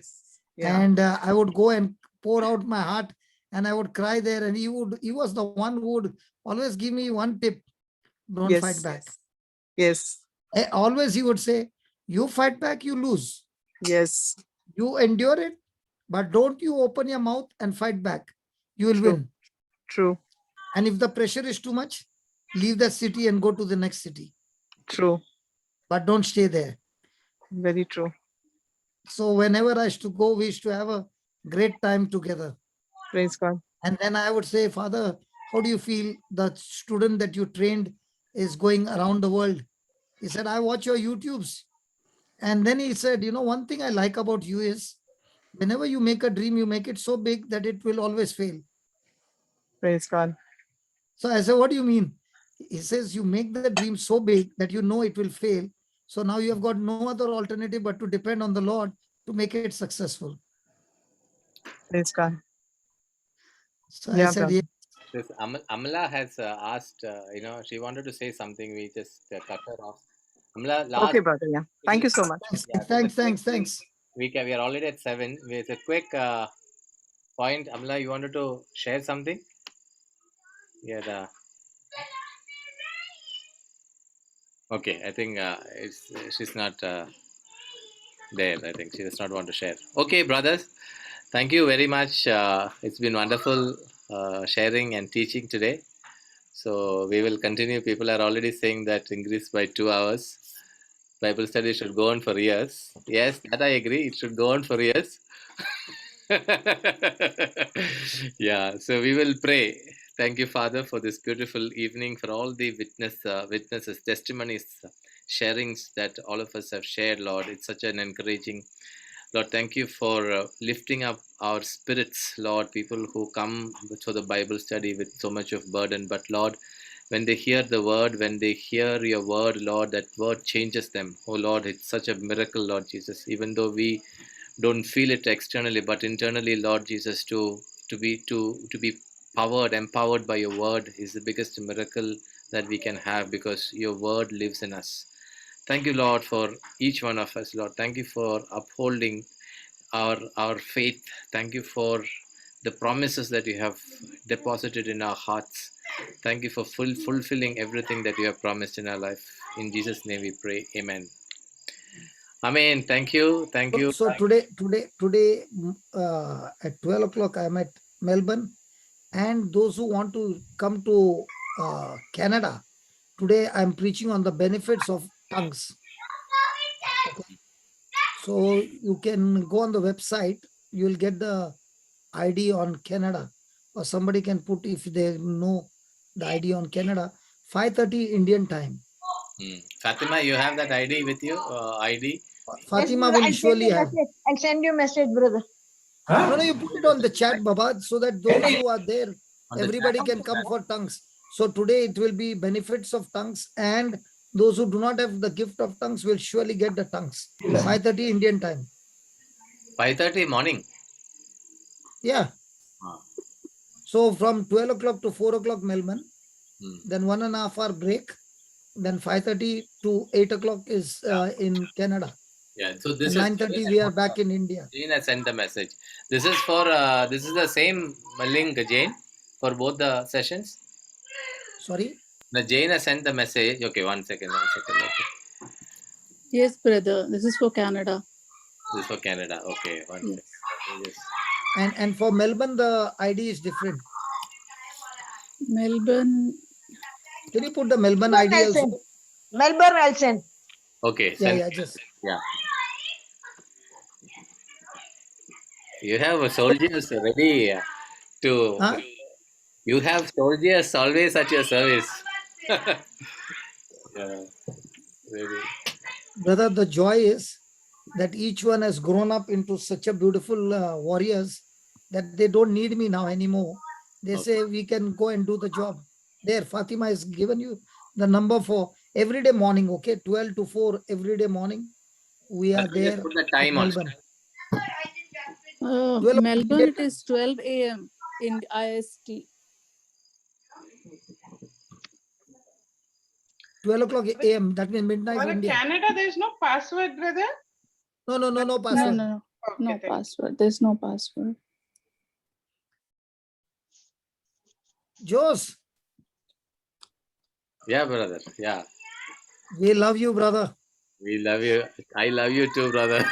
Yeah. And I would go and pour out my heart, and I would cry there. And he was the one who would always give me one tip: don't Yes. fight back. Yes. Always he would say, you fight back, you lose. Yes. You endure it, but don't you open your mouth and fight back. You will True. win. True. And if the pressure is too much, leave the city and go to the next city. True. But don't stay there. Very true. So whenever I used to go, we used to have a great time together. Praise God. And then I would say, Father, how do you feel the student that you trained is going around the world? He said, I watch your YouTubes. And then he said, one thing I like about you is whenever you make a dream, you make it so big that it will always fail. Praise God. So I said, what do you mean? He says, you make the dream so big that you know it will fail. So now you have got no other alternative but to depend on the Lord to make it successful. Praise God. So I said, yeah. This Amala has asked, she wanted to say something. We just cut her off. Amala, Okay, brother. Yeah. Thank you so much. Thanks. We are already at 7. With a quick point, Amala, you wanted to share something? Yeah. Okay, I think she's not there. I think she does not want to share. Okay, brothers, thank you very much. It's been wonderful sharing and teaching today. So we will continue. People are already saying that increase by 2 hours. Bible study should go on for years. Yes, that I agree. It should go on for years. Yeah, so we will pray. Thank you, Father, for this beautiful evening, for all the witnesses, testimonies, sharings that all of us have shared, Lord. It's such an encouraging. Lord, thank you for lifting up our spirits, Lord, people who come to the Bible study with so much of burden. But Lord, when they hear the word, when they hear your word, Lord, that word changes them. Oh Lord, it's such a miracle, Lord Jesus. Even though we don't feel it externally, but internally, Lord Jesus, to be empowered by your word is the biggest miracle that we can have, because your word lives in us. Thank you, Lord, for each one of us, Lord. Thank you for upholding our faith. Thank you for the promises that you have deposited in our hearts. Thank you for fulfilling everything that you have promised in our life. In Jesus' name we pray. Amen. Amen. Thank you. Thank you. So today, at 12 o'clock, I'm at Melbourne, and those who want to come to Canada, today I'm preaching on the benefits of tongues. Okay. So you can go on the website, you will get the ID on Canada, or somebody can put, if they know the ID on Canada, 5:30 Indian time. Fatima, you have that ID with you? ID? Fatima will surely have. I'll send you a message, brother. No, you put it on the chat, Baba, so that those who are there, On the everybody chat. can come for tongues. So today it will be benefits of tongues, and those who do not have the gift of tongues will surely get the tongues. 5:30 Indian time. 5:30 morning. Yeah. Ah. So from 12 o'clock to 4 o'clock Melbourne, Hmm. then 1.5 hour break, then 5:30 to 8 o'clock is in Canada. Yeah. So And this is 9:30 we are back in India. Jane has sent the message. This is for this is the same link, Jane, for both the sessions. Sorry. The Jane has sent the message. Okay, one second. Okay. Yes, brother. This is for Canada. This is for Canada. Okay, one Yes. second. Yes. And for Melbourne, the ID is different. Melbourne. Can you put the Melbourne ID also? Melbourne, I'll send. Okay. Yeah, just. Yeah. You have soldiers ready to. Huh? You have soldiers always at your service. Yeah. Very. Brother, the joy is that each one has grown up into such a beautiful warriors that they don't need me now anymore. They say we can go and do the job. There, Fatima has given you the number for everyday morning, okay? 12 to 4 everyday morning. We are there Put the at time on. Melbourne. 12 Melbourne, it is 12 a.m. in IST. 12 o'clock a.m. That means midnight For India. Canada, there is no password, brother. No password. No Okay, password. There's no password. Jose, Yeah, brother. Yeah. we love you, brother. We love you. I love you too, brother.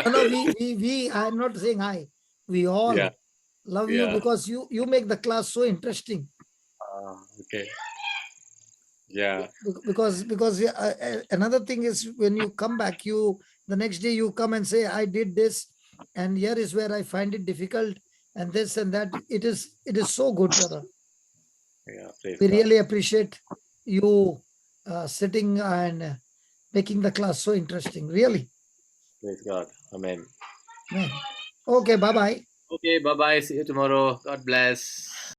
No, we, I'm not saying I. We all Yeah. love you Yeah. because you make the class so interesting. Okay. Yeah. Because another thing is when you come back, the next day you come and say, I did this, and here is where I find it difficult, and this and that. It is so good, brother. Yeah. Praise We God. really appreciate you sitting and making the class so interesting. Really. Praise God. Amen. Man. Okay, bye-bye. Okay. Bye bye. See you tomorrow. God bless.